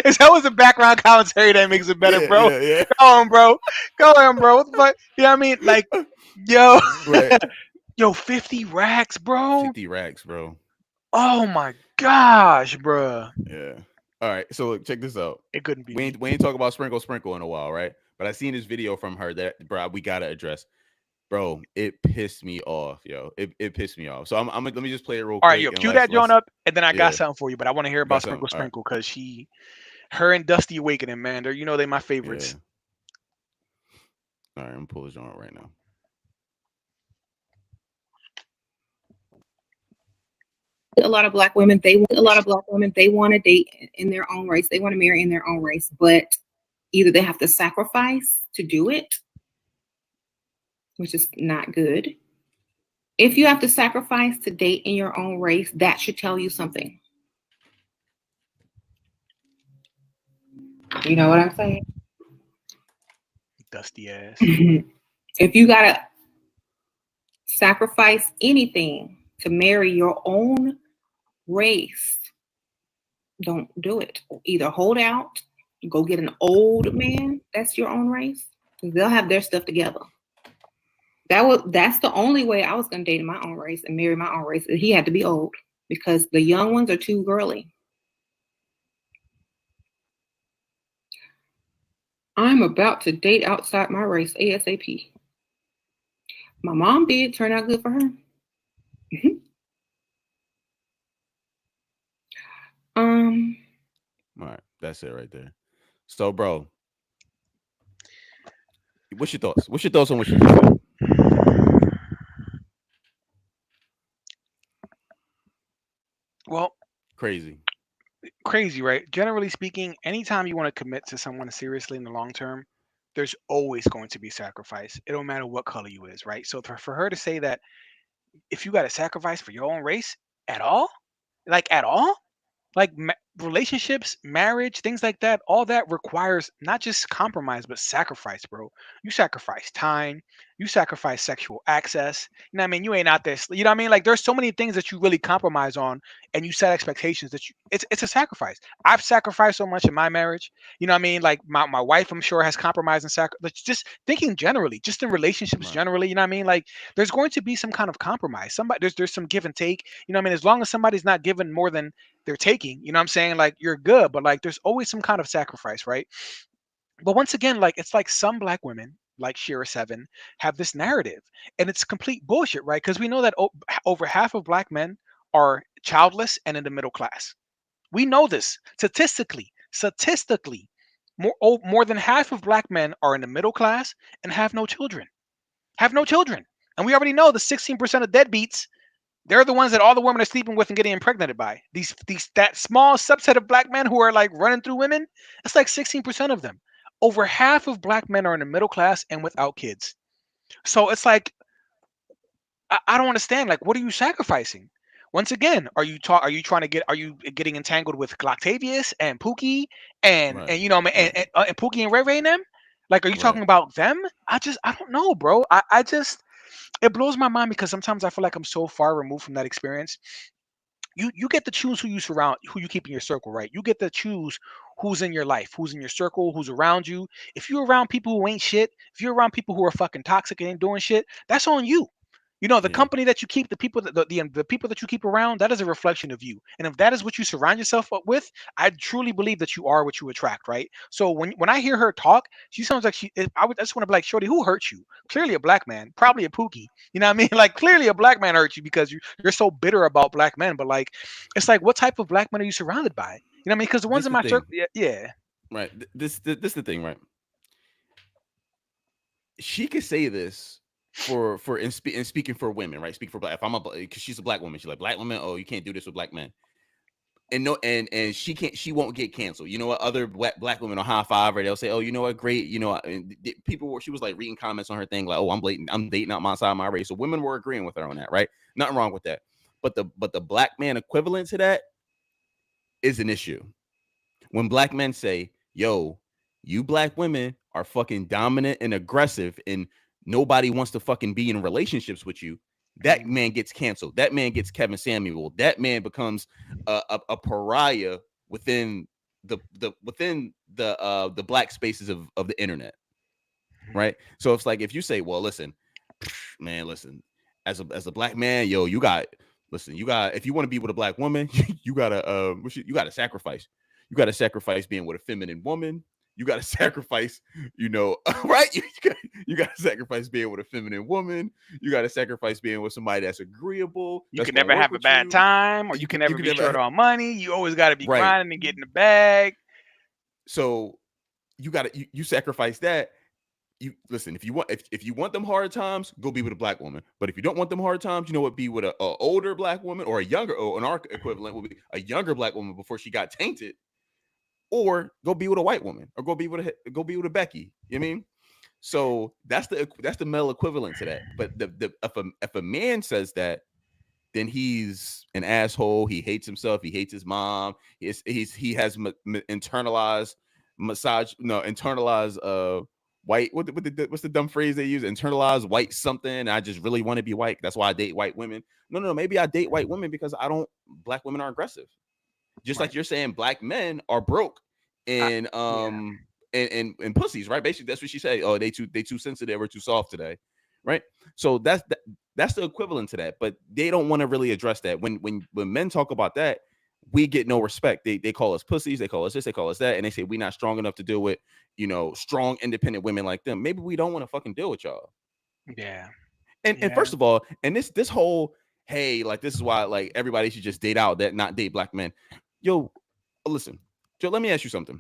If that was the background commentary, that makes it better, Yeah, bro. yeah, yeah. Go on, bro. Go on, bro. But you know what I mean? Like, yo, Right. yo, 50 racks, bro. 50 racks, bro. Oh my gosh, bro. Yeah. All right. So look, check this out. It couldn't be We me. ain't talk about Sprinkle in a while, right? But I seen this video from her that, bro, we gotta address. Bro, it pissed me off, yo. It pissed me off. So I'm let me just play it real All right, quick yo, and cue that joint let's up, and then I got yeah. something for you. But I want to hear You about got something? Sprinkle All right. Sprinkle, because her and Dusty Awakening, man. They my Yeah. favorites. All right, I'm gonna pull this joint right now. A lot of black women, they want to date in their own race. They want to marry in their own race, but either they have to sacrifice to do it, which is not good. If you have to sacrifice to date in your own race, that should tell you something. You know what I'm saying? Dusty ass. If you gotta sacrifice anything to marry your own race, don't do it. Either hold out, go get an old man that's your own race, because they'll have their stuff together. That's the only way I was gonna date my own race and marry my own race. He had to be old, because the young ones are too girly. I'm about to date outside my race ASAP. My mom did turn out good for her. All right, that's it right there. So, bro, what's your thoughts? What's your thoughts on what she just said? Well, Crazy, right? Generally speaking, anytime you want to commit to someone seriously in the long term, there's always going to be sacrifice. It don't matter what color you is, right? So for her to say that if you got to sacrifice for your own race at all, like at all, like relationships, marriage, things like that, all that requires not just compromise but sacrifice, bro. You sacrifice time, you sacrifice sexual access. You know what I mean? You ain't out there, you know what I mean? Like, there's so many things that you really compromise on, and you set expectations that it's a sacrifice. I've sacrificed so much in my marriage. You know what I mean? Like, my wife, I'm sure, has compromised and sacrificed. Just thinking generally, just in relationships right? generally, you know what I mean? Like, there's going to be some kind of compromise. There's some give and take. You know what I mean? As long as somebody's not giving more than they're taking, you know what I'm saying? Like, you're good, but like, there's always some kind of sacrifice, right? But once again, like, it's like some black women, like Shira Seven, have this narrative, and it's complete bullshit, right? Because we know that over half of black men are childless and in the middle class. We know this statistically. Statistically, more than half of black men are in the middle class and have no children. Have no children. And we already know the 16% of deadbeats, they're the ones that all the women are sleeping with and getting impregnated by. That small subset of black men who are like running through women, it's like 16% of them. Over half of black men are in the middle class and without kids. So it's like, I don't understand. Like, what are you sacrificing? Once again, are you getting entangled with Octavius and Pookie and Right, you know, right, and Pookie and Ray Ray and them? Like, are you right. talking about them? I don't know, bro. I just, it blows my mind, because sometimes I feel like I'm so far removed from that experience. You get to choose who you keep in your circle, right? You get to choose who's in your life, who's in your circle, who's around you. If you're around people who ain't shit, if you're around people who are fucking toxic and ain't doing shit, that's on you. You know, the Yeah, company that you keep, the people that the people that you keep around, that is a reflection of you. And if that is what you surround yourself with, I truly believe that you are what you attract, right? So when I hear her talk, she sounds like I just want to be like, Shorty, who hurt you? Clearly a black man, probably a Pookie. You know what I mean? Like, clearly a black man hurt you, because you're so bitter about black men. But like, it's like, what type of black men are you surrounded by? You know what I mean? Because the ones this in the my thing, circle, yeah, yeah. right? This the thing, right? She could say this in speaking for women, right? Speak for black. If I'm because she's a black woman, she's like, black women, oh, you can't do this with black men. and no, and she won't get canceled. You know what? Other black women will high five her. They'll say, "Oh, you know what? Great." You know, and she was like reading comments on her thing, like, "Oh, I'm dating out my side of my race." So women were agreeing with her on that, right? Nothing wrong with that. But the black man equivalent to that is an issue. When black men say, "Yo, you black women are fucking dominant and aggressive, and nobody wants to fucking be in relationships with you," that man gets canceled. That man gets Kevin Samuel. That man becomes a pariah within the black spaces of the internet, right? So it's like if you say, "Well, listen, man, listen, as a black man, yo, you got if you want to be with a black woman, you gotta sacrifice. You gotta sacrifice being with a feminine woman. You gotta sacrifice, right? You gotta sacrifice being with a feminine woman. You gotta sacrifice being with somebody that's agreeable. You can never have a bad time, or you can never be short on money. You always gotta be grinding and getting the bag. So you sacrifice that. You listen, if you want them hard times, go be with a black woman. But if you don't want them hard times, you know what? Be with a older black woman, or an our equivalent would be a younger black woman before she got tainted, or go be with a white woman, or go be with a Becky. You know what I mean? So that's the male equivalent to that. But if a man says that, then he's an asshole. He hates himself. He hates his mom. He has internalized white. What's the dumb phrase they use? Internalized white something. I just really want to be white. That's why I date white women. No. Maybe I date white women because black women are aggressive. Just like you're saying, black men are broke and pussies, right? Basically, that's what she said. Oh, they too sensitive or too soft today, right? So that's the equivalent to that. But they don't want to really address that. When men talk about that, we get no respect. They call us pussies. They call us this. They call us that, and they say we're not strong enough to deal with strong, independent women like them. Maybe we don't want to fucking deal with y'all. Yeah. And first of all, and this whole hey, like this is why like everybody should just date out, that not date black men. Yo, listen, Joe, let me ask you something.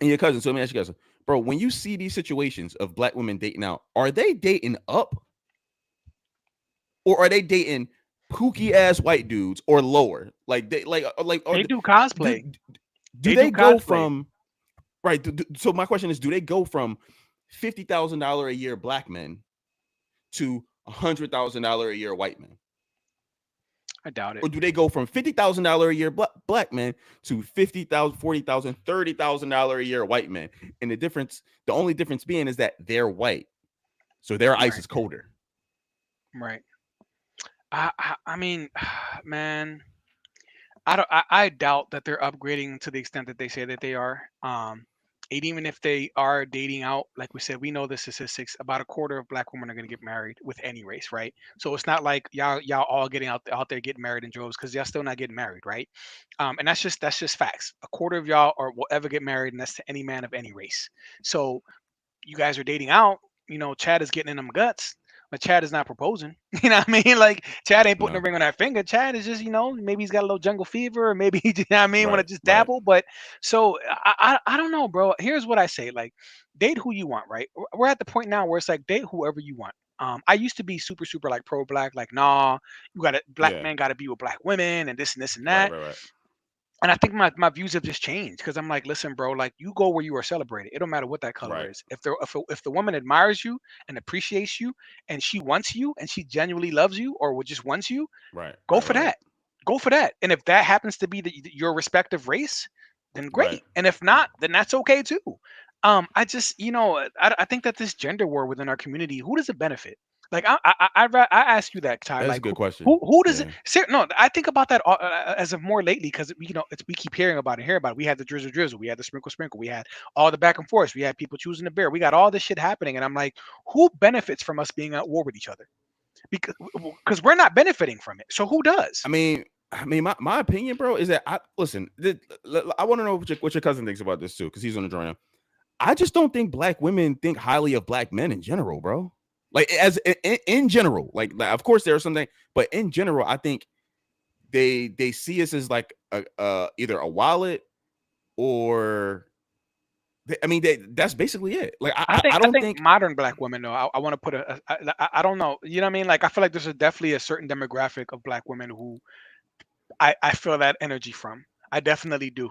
And your cousin, so let me ask you guys, bro, when you see these situations of black women dating out, are they dating up? Or are they dating pookie ass white dudes or lower? Like they do cosplay. Do they go from right? So my question is, do they go from $50,000 a year black men to $100,000 a year white men? I doubt it. Or do they go from $50,000 a year black men to $50,000, $40,000, $30,000 a year white men? And the only difference being is that they're white, so their ice is colder. Right. I mean, man, I doubt that they're upgrading to the extent that they say that they are. And even if they are dating out, like we said, we know the statistics. About a quarter of black women are going to get married with any race, right? So it's not like y'all all getting out there getting married in droves, because y'all still not getting married, right? And that's just facts. A quarter of y'all will ever get married, and that's to any man of any race. So you guys are dating out. Chad is getting in them guts, but Chad is not proposing. You know what I mean? Like Chad ain't putting a ring on that finger. Chad is just, maybe he's got a little jungle fever, or maybe you know what I mean, want to just dabble. But so I don't know, bro. Here's what I say: like, date who you want, right? We're at the point now where it's like date whoever you want. I used to be super like pro black, like nah, black men got to be with black women and this and this and that. Right. And I think my views have just changed, because I'm like, listen, bro, like you go where you are celebrated. It don't matter what that color is. If the woman admires you and appreciates you, and she wants you, and she genuinely loves you, or just wants you, go for that. Go for that. And if that happens to be your respective race, then great. And if not, then that's okay too. I just, I think that this gender war within our community, who does it benefit? Like I ask you that, Ty. That's like, a good question. Who does it? No, I think about that as of more lately, because we keep hearing about it. We had the drizzle, we had the sprinkle, we had all the back and forth, we had people choosing the bear, we got all this shit happening, and I'm like, who benefits from us being at war with each other? Because we're not benefiting from it. So who does? I mean, my opinion, bro, is that I want to know what your cousin thinks about this too, because he's on the joint. I just don't think black women think highly of black men in general, bro. Like as in general, like of course there are something, but in general, I think they see us as like either a wallet or that's basically it. Like I don't think modern black women though. I want to put I don't know. You know what I mean? Like I feel like there's definitely a certain demographic of black women who I feel that energy from. I definitely do.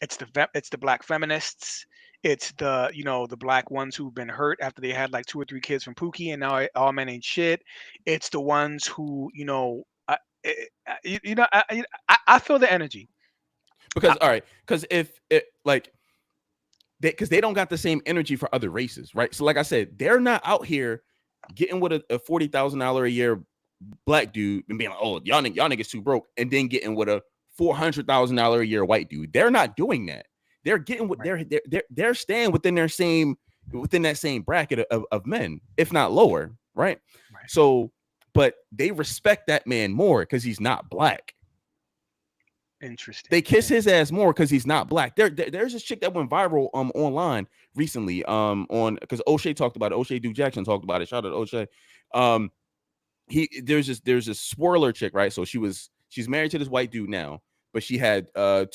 It's the black feminists. It's the black ones who've been hurt after they had like 2 or 3 kids from Pookie, and now all men ain't shit. It's the ones who I feel the energy. Because all right, because if it like because they don't got the same energy for other races, right? So like I said, they're not out here getting with a $40,000 a year black dude and being like, oh, y'all niggas too broke, and then getting with a $400,000 a year white dude. They're not doing that. They're getting what they're staying within that same bracket of men, if not lower, right? So, but they respect that man more because he's not black. Interesting. They kiss his ass more because he's not black. There's this chick that went viral online recently on because O'Shea talked about it. O'Shea Duke Jackson talked about it. Shout out to O'Shea. There's this swirler chick, right? So she's married to this white dude now, but she had a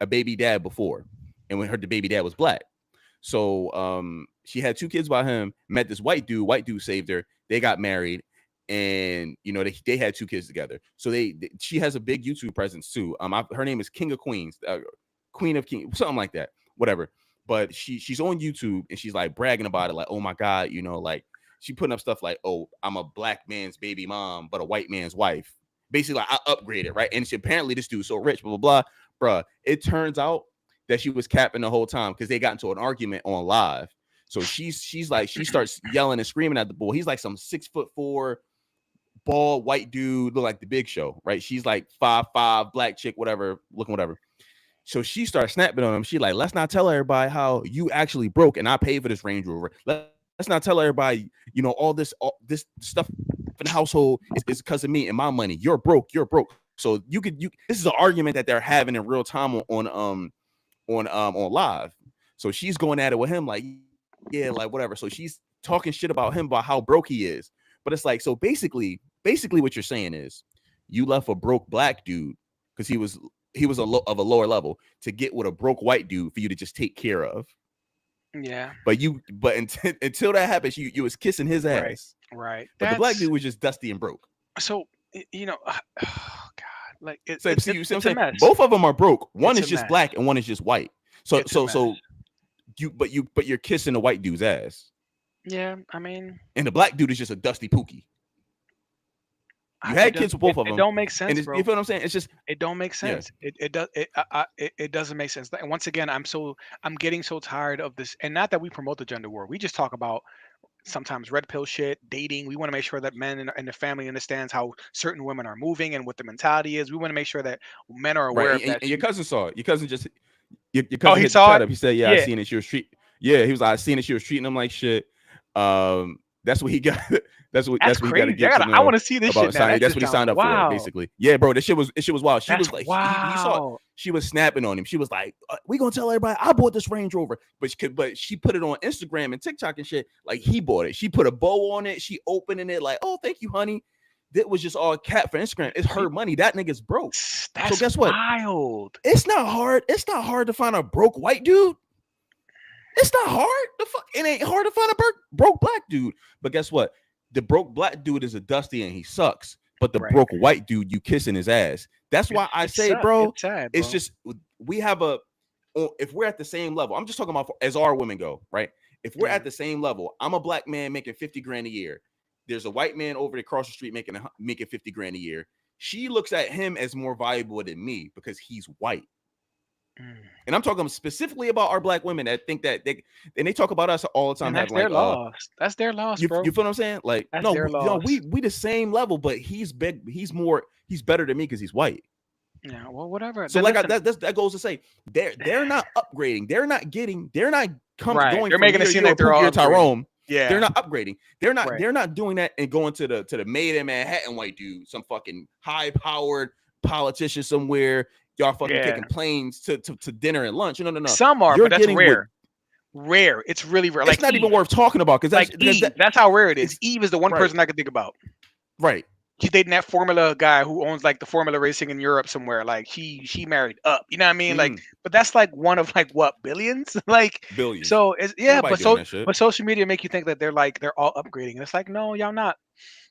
baby dad before, and when the baby dad was black. So she had 2 kids by him, met this white dude saved her, they got married, and they had 2 kids together. So she has a big YouTube presence too. Her name is King of Queens, Queen of Kings, something like that, whatever. But she's on YouTube and she's like bragging about it, like, oh my God, like she putting up stuff like, oh, I'm a black man's baby mom, but a white man's wife. Basically, like, I upgraded, right? And apparently this dude's so rich, blah, blah, blah. Bruh, it turns out that she was capping the whole time because they got into an argument on live. So she starts yelling and screaming at the boy. He's like some 6'4" bald white dude, look like the Big Show, right? She's like 5'5", black chick, whatever, looking whatever. So she starts snapping on him. She like, let's not tell everybody how you actually broke and I paid for this Range Rover. Let's not tell everybody, all this stuff in the household is because of me and my money. You're broke. So this is an argument that they're having in real time on live. So she's going at it with him like, yeah, like whatever. So she's talking shit about him, about how broke he is. But it's like, so basically what you're saying is you left a broke black dude because he was of a lower level to get with a broke white dude for you to just take care of. Yeah. But until that happens, you was kissing his ass. Right. But the black dude was just dusty and broke. So, oh God, like it's a mess. Both of them are broke. One It's is a just mess. black and one is just white. So you're kissing the white dude's ass. Yeah, I mean, and the black dude is just a dusty Pookie. You had kids with both of them. It don't make sense, bro. You feel what I'm saying? It's just it don't make sense. Yeah. It doesn't make sense. And once again, I'm getting so tired of this. And not that we promote the gender war. We just talk about sometimes red pill shit, dating. We want to make sure that men and the family understands how certain women are moving and what the mentality is. We want to make sure that men are aware of that. And your cousin saw it. Your cousin just your cousin he saw it. Up. He said, "Yeah, I seen it. She was treat. Yeah, he was like, I seen it. She was treating him like shit." That's what he got. That's what he got to get. I want to see this shit now. That's what he signed up for, basically. Yeah, bro, this shit was wild. She was like, wow. He saw it. She was snapping on him. She was like, "We gonna tell everybody I bought this Range Rover," but she put it on Instagram and TikTok and shit like he bought it. She put a bow on it. She opening it like, "Oh, thank you, honey." That was just all cat for Instagram. It's her money. That nigga's broke. That's so guess what? Wild. It's not hard. It's not hard to find a broke white dude. It's not hard. The fuck, it ain't hard to find a broke black dude. But guess what? The broke black dude is a dusty and he sucks. But the broke white dude, you kissing his ass. That's why I say, bro, it's sad, it's just we have if we're at the same level. I'm just talking about as our women go, right? If we're at the same level, I'm a black man making $50,000 a year. There's a white man over across the street making $50,000 a year. She looks at him as more valuable than me because he's white. And I'm talking specifically about our black women that think that they talk about us all the time. That's their loss. That's their loss, bro. You feel what I'm saying? Like, we the same level, but he's big. He's better than me because he's white. Yeah, well, whatever. So that goes to say they're not upgrading. They're not going. They're They're making it seem like they're all Tyrone. Yeah, they're not upgrading. They're not doing that and going to the Made in Manhattan white dude, some fucking high powered politician somewhere. Y'all fucking taking planes to dinner and lunch. No. Some are, but that's rare. Rare. It's really rare. It's not even worth talking about because that's how rare it is. Eve is the one person I can think about. Right. she's dating that Formula guy who owns like the Formula racing in Europe somewhere. Like she married up. You know what I mean? Like, but that's like one of like what, billions? Like, Billions. so it's Ain't nobody doing that shit. but social media make you think that they're all upgrading. And it's like, no, y'all not.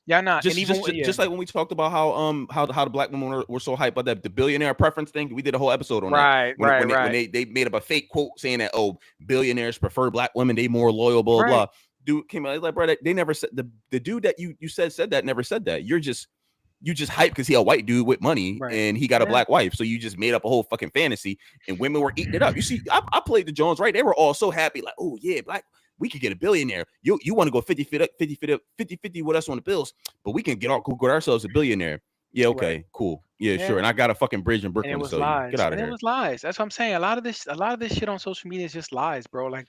Y'all not. And even Just like when we talked about how the black women were so hyped about that the billionaire preference thing. We did a whole episode on that. When they made up a fake quote saying that, oh, billionaires prefer black women, they more loyal, blah blah. Dude came out like, bro, they never said the dude that you said that never said that. You just hyped because he a white dude with money and he got a black wife. So you just made up a whole fucking fantasy and women were eating it up. You see, I played the Jones, right? They were all so happy, like, oh yeah, black. We could get a billionaire. You want to go 50-50 with us on the bills, but we can get ourselves a billionaire. Yeah, okay, cool. Yeah, sure. And I got a fucking bridge in Brooklyn, so get out of here. It was lies. That's what I'm saying. A lot of this shit on social media is just lies, bro. Like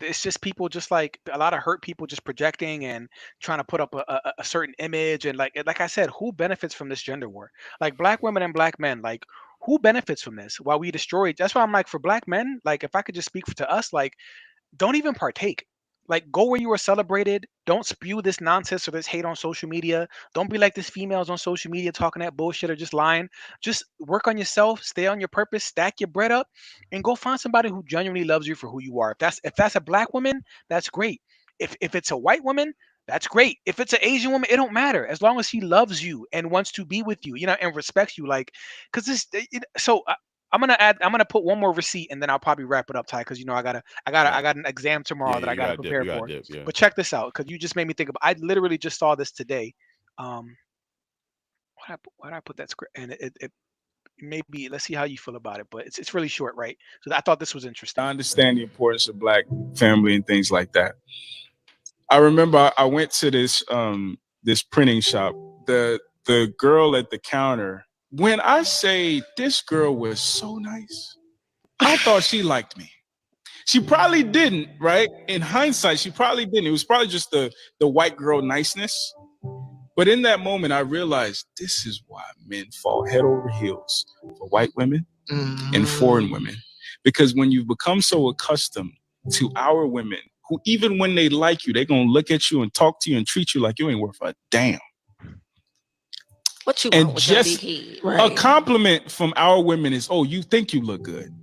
it's just people, just like a lot of hurt people, just projecting and trying to put up a certain image. And like I said, who benefits from this gender war? Like black women and black men, like who benefits from this? While we destroy. That's why I'm like, for black men, like if I could just speak to us, like don't even partake. Like, go where you are celebrated. Don't spew this nonsense or this hate on social media. Don't be like these females on social media talking that bullshit or just lying. Just work on yourself, stay on your purpose, stack your bread up, and go find somebody who genuinely loves you for who you are. If that's a black woman, that's great. If it's a white woman, that's great. If it's an Asian woman, it don't matter as long as she loves you and wants to be with you, and respects you. Like, because this. I'm gonna put one more receipt and then I'll probably wrap it up, Ty, because I got an exam tomorrow that I gotta prepare for. But check this out, because you just made me think about. I literally just saw this today. Why did I put that script? And it maybe, let's see how you feel about it. But it's really short, right? So I thought this was interesting. I understand the importance of black family and things like that. I remember I went to this printing shop. The girl at the counter. When I say this girl was so nice, I thought she liked me. She probably didn't, right? In hindsight, she probably didn't. It was probably just the white girl niceness. But in that moment, I realized this is why men fall head over heels for white women and foreign women. Because when you become so accustomed to our women, who even when they like you, they're going to look at you and talk to you and treat you like you ain't worth a damn. What you and want with just a compliment from our women is, oh, you think you look good.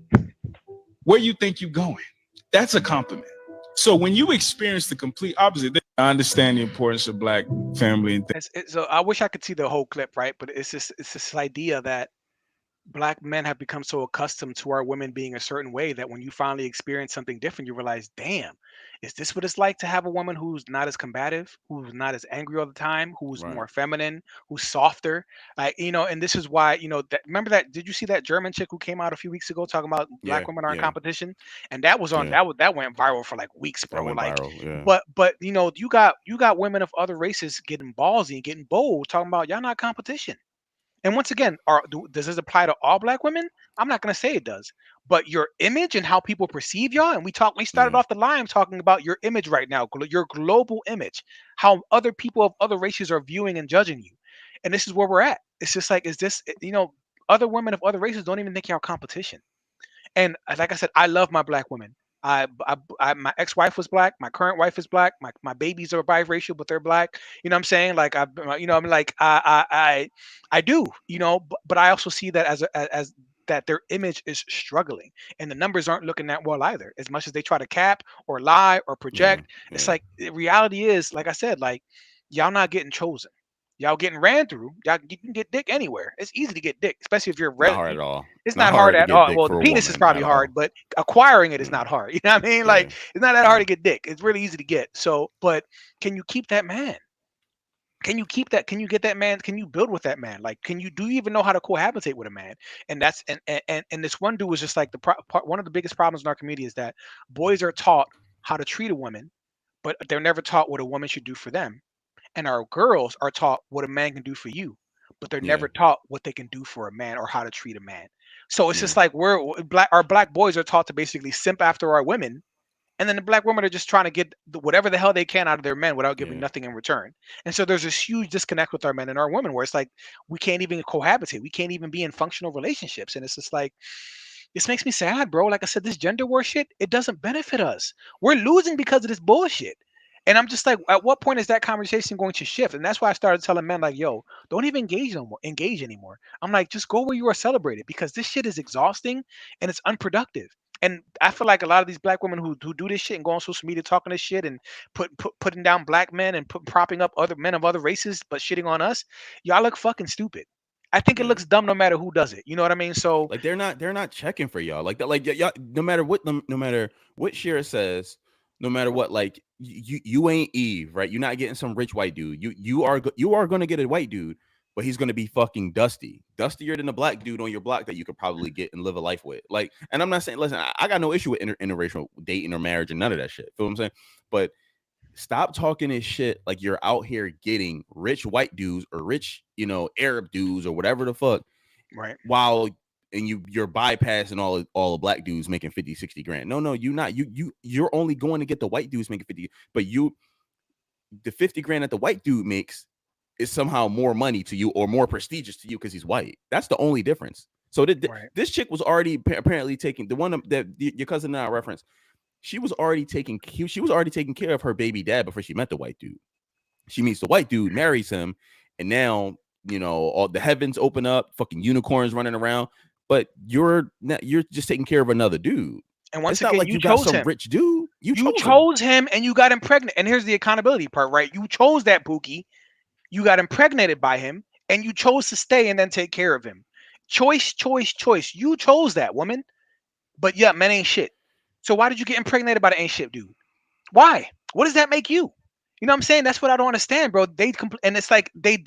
Where you think you going? That's a compliment. So when you experience the complete opposite, I understand the importance of black family and things. So I wish I could see the whole clip, right? But it's this idea that black men have become so accustomed to our women being a certain way that when you finally experience something different, you realize, damn, is this what it's like to have a woman who's not as combative, who's not as angry all the time, who's more feminine, who's softer? Like, and this is why, remember that, did you see that German chick who came out a few weeks ago talking about black women aren't competition? And that was on, that went viral for like weeks, bro. Like, but you got women of other races getting ballsy and getting bold, talking about y'all not competition. And once again, does this apply to all black women? I'm not going to say it does, but your image and how people perceive y'all. And we started off the line talking about your image right now, your global image, how other people of other races are viewing and judging you. And this is where we're at. It's just like, other women of other races don't even think y'all competition. And like I said, I love my black women. My ex-wife was black. My current wife is black. My babies are biracial, but they're black. You know what I'm saying? Like I do. But I also see that as that their image is struggling, and the numbers aren't looking that well either. As much as they try to cap or lie or project, it's like the reality is, like I said, like y'all not getting chosen. Y'all getting ran through. You can get dick anywhere. It's easy to get dick, especially if you're not hard at all. It's not hard at all. Well, the penis is probably hard, but acquiring it is not hard. You know what I mean? Like, it's not that hard to get dick. It's really easy to get. So, but can you keep that man? Can you keep that? Can you get that man? Can you build with that man? Like, do you even know how to cohabitate with a man? And that's and this one dude was just like one of the biggest problems in our community is that boys are taught how to treat a woman, but they're never taught what a woman should do for them. And our girls are taught what a man can do for you, but they're never taught what they can do for a man or how to treat a man. So it's just like our black boys are taught to basically simp after our women, and then the black women are just trying to get whatever the hell they can out of their men without giving nothing in return. And so there's this huge disconnect with our men and our women, where it's like we can't even cohabitate, we can't even be in functional relationships, and it's just like, this makes me sad, bro. Like I said, this gender war shit, it doesn't benefit us. We're losing because of this bullshit. And I'm just like, at what point is that conversation going to shift? And that's why I started telling men like, yo, don't even engage anymore. I'm like, just go where you are celebrated, because this shit is exhausting and it's unproductive. And I feel like a lot of these black women who do this shit and go on social media talking this shit and putting down black men and propping up other men of other races but shitting on us, y'all look fucking stupid. I think it Yeah. looks dumb no matter who does it. You know what I mean? So Like they're not checking for y'all. Like that. Like y'all, no matter what Shira says, no matter what, like you ain't Eve, right? You're not getting some rich white dude. You are gonna get a white dude, but he's gonna be fucking dusty, dustier than a black dude on your block that you could probably get and live a life with. Like, and I'm not saying, listen, I got no issue with interracial dating or marriage and none of that shit. Feel what I'm saying? But stop talking this shit like you're out here getting rich white dudes or rich, Arab dudes or whatever the fuck, right. while and you're bypassing all the black dudes making 50, 60 grand. No, you're not. You're only going to get the white dudes making 50, but the 50 grand that the white dude makes is somehow more money to you or more prestigious to you because he's white. That's the only difference. So this chick was already apparently taking the one that your cousin and I referenced. She was already taking care of her baby dad before she met the white dude. She meets the white dude, marries him, and now all the heavens open up, fucking unicorns running around. But you're just taking care of another dude. And once It's not again, like you you got chose some him. rich dude. You chose him and you got impregnated. And here's the accountability part, right? You chose that Pookie. You got impregnated by him and you chose to stay and then take care of him. Choice. You chose that woman. But yeah, men ain't shit. So why did you get impregnated by the ain't shit dude? Why? What does that make you? You know what I'm saying? That's what I don't understand, bro. And it's like they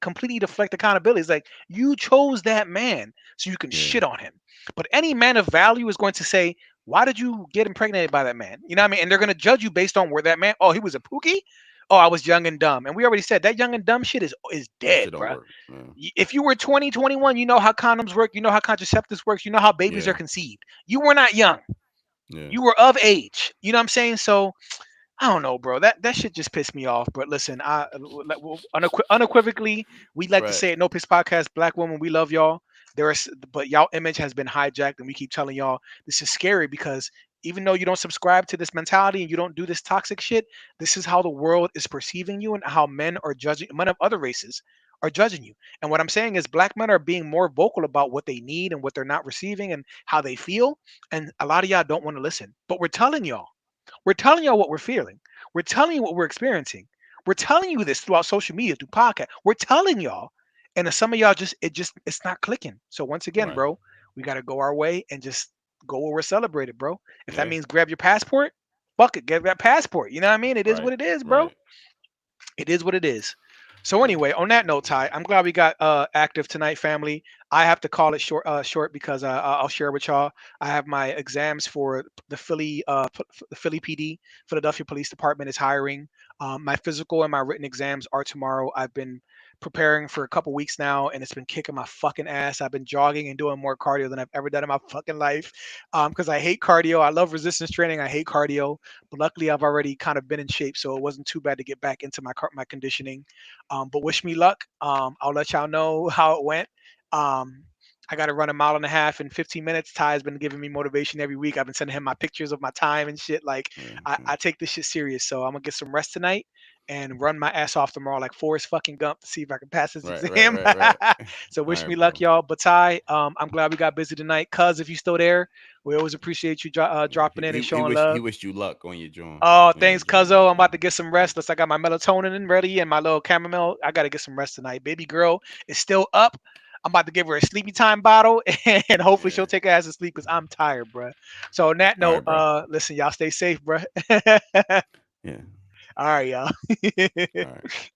completely deflect accountability. It's like you chose that man so you can shit on him. But any man of value is going to say, why did you get impregnated by that man? You know what I mean? And they're going to judge you based on where that man, oh, he was a pookie? Oh, I was young and dumb. And we already said that young and dumb shit is That dead, shit don't bro. work. Yeah. If you were 20, 21, you know how condoms work. You know how contraceptives works. You know how babies are conceived. You were not young. Yeah. You were of age. You know what I'm saying? So I don't know, bro. That shit just pissed me off. But listen, unequivocally, we like to Right. say it. No Piss Podcast, Black woman, we love y'all. But y'all image has been hijacked, and we keep telling y'all this is scary because even though you don't subscribe to this mentality and you don't do this toxic shit, this is how the world is perceiving you and how men of other races are judging you. And what I'm saying is, black men are being more vocal about what they need and what they're not receiving and how they feel. And a lot of y'all don't want to listen, but we're telling y'all. We're telling y'all what we're feeling. We're telling you what we're experiencing. We're telling you this throughout social media, through podcast. We're telling y'all. And then some of y'all it's not clicking. So once again, Right. bro, we gotta go our way and just go where we're celebrated, bro. If that Yeah. means grab your passport, fuck it, get that passport. You know what I mean? It is Right. what it is, bro. Right. It is what it is. So anyway, on that note, Ty, I'm glad we got active tonight, family. I have to call it short because I'll share with y'all. I have my exams for the the Philly PD, Philadelphia Police Department is hiring. My physical and my written exams are tomorrow. I've been preparing for a couple weeks now, and it's been kicking my fucking ass. I've been jogging and doing more cardio than I've ever done in my fucking life. Because I hate cardio. I love resistance training. I hate cardio. But luckily, I've already kind of been in shape, so it wasn't too bad to get back into my conditioning. But wish me luck. I'll let y'all know how it went. Um, I got to run a mile and a half in 15 minutes. Ty's been giving me motivation every week. I've been sending him my pictures of my time and shit. Like, I take this shit serious. So I'm going to get some rest tonight and run my ass off tomorrow like Forrest fucking Gump to see if I can pass this Right. exam. Right. So wish All me right, luck, bro. y'all. But Ty, I'm glad we got busy tonight. Cuz, if you still there, we always appreciate you dropping in and showing He love. wished you luck on your joint. Oh, thanks, Cuzzo. I'm about to get some rest. Looks like I got my melatonin ready and my little chamomile. I got to get some rest tonight. Baby girl is still up. I'm about to give her a sleepy time bottle and hopefully she'll take her ass to sleep because I'm tired, bro. So on that All note, right, bro. listen, y'all stay safe, bro. Yeah. All right, y'all. All right.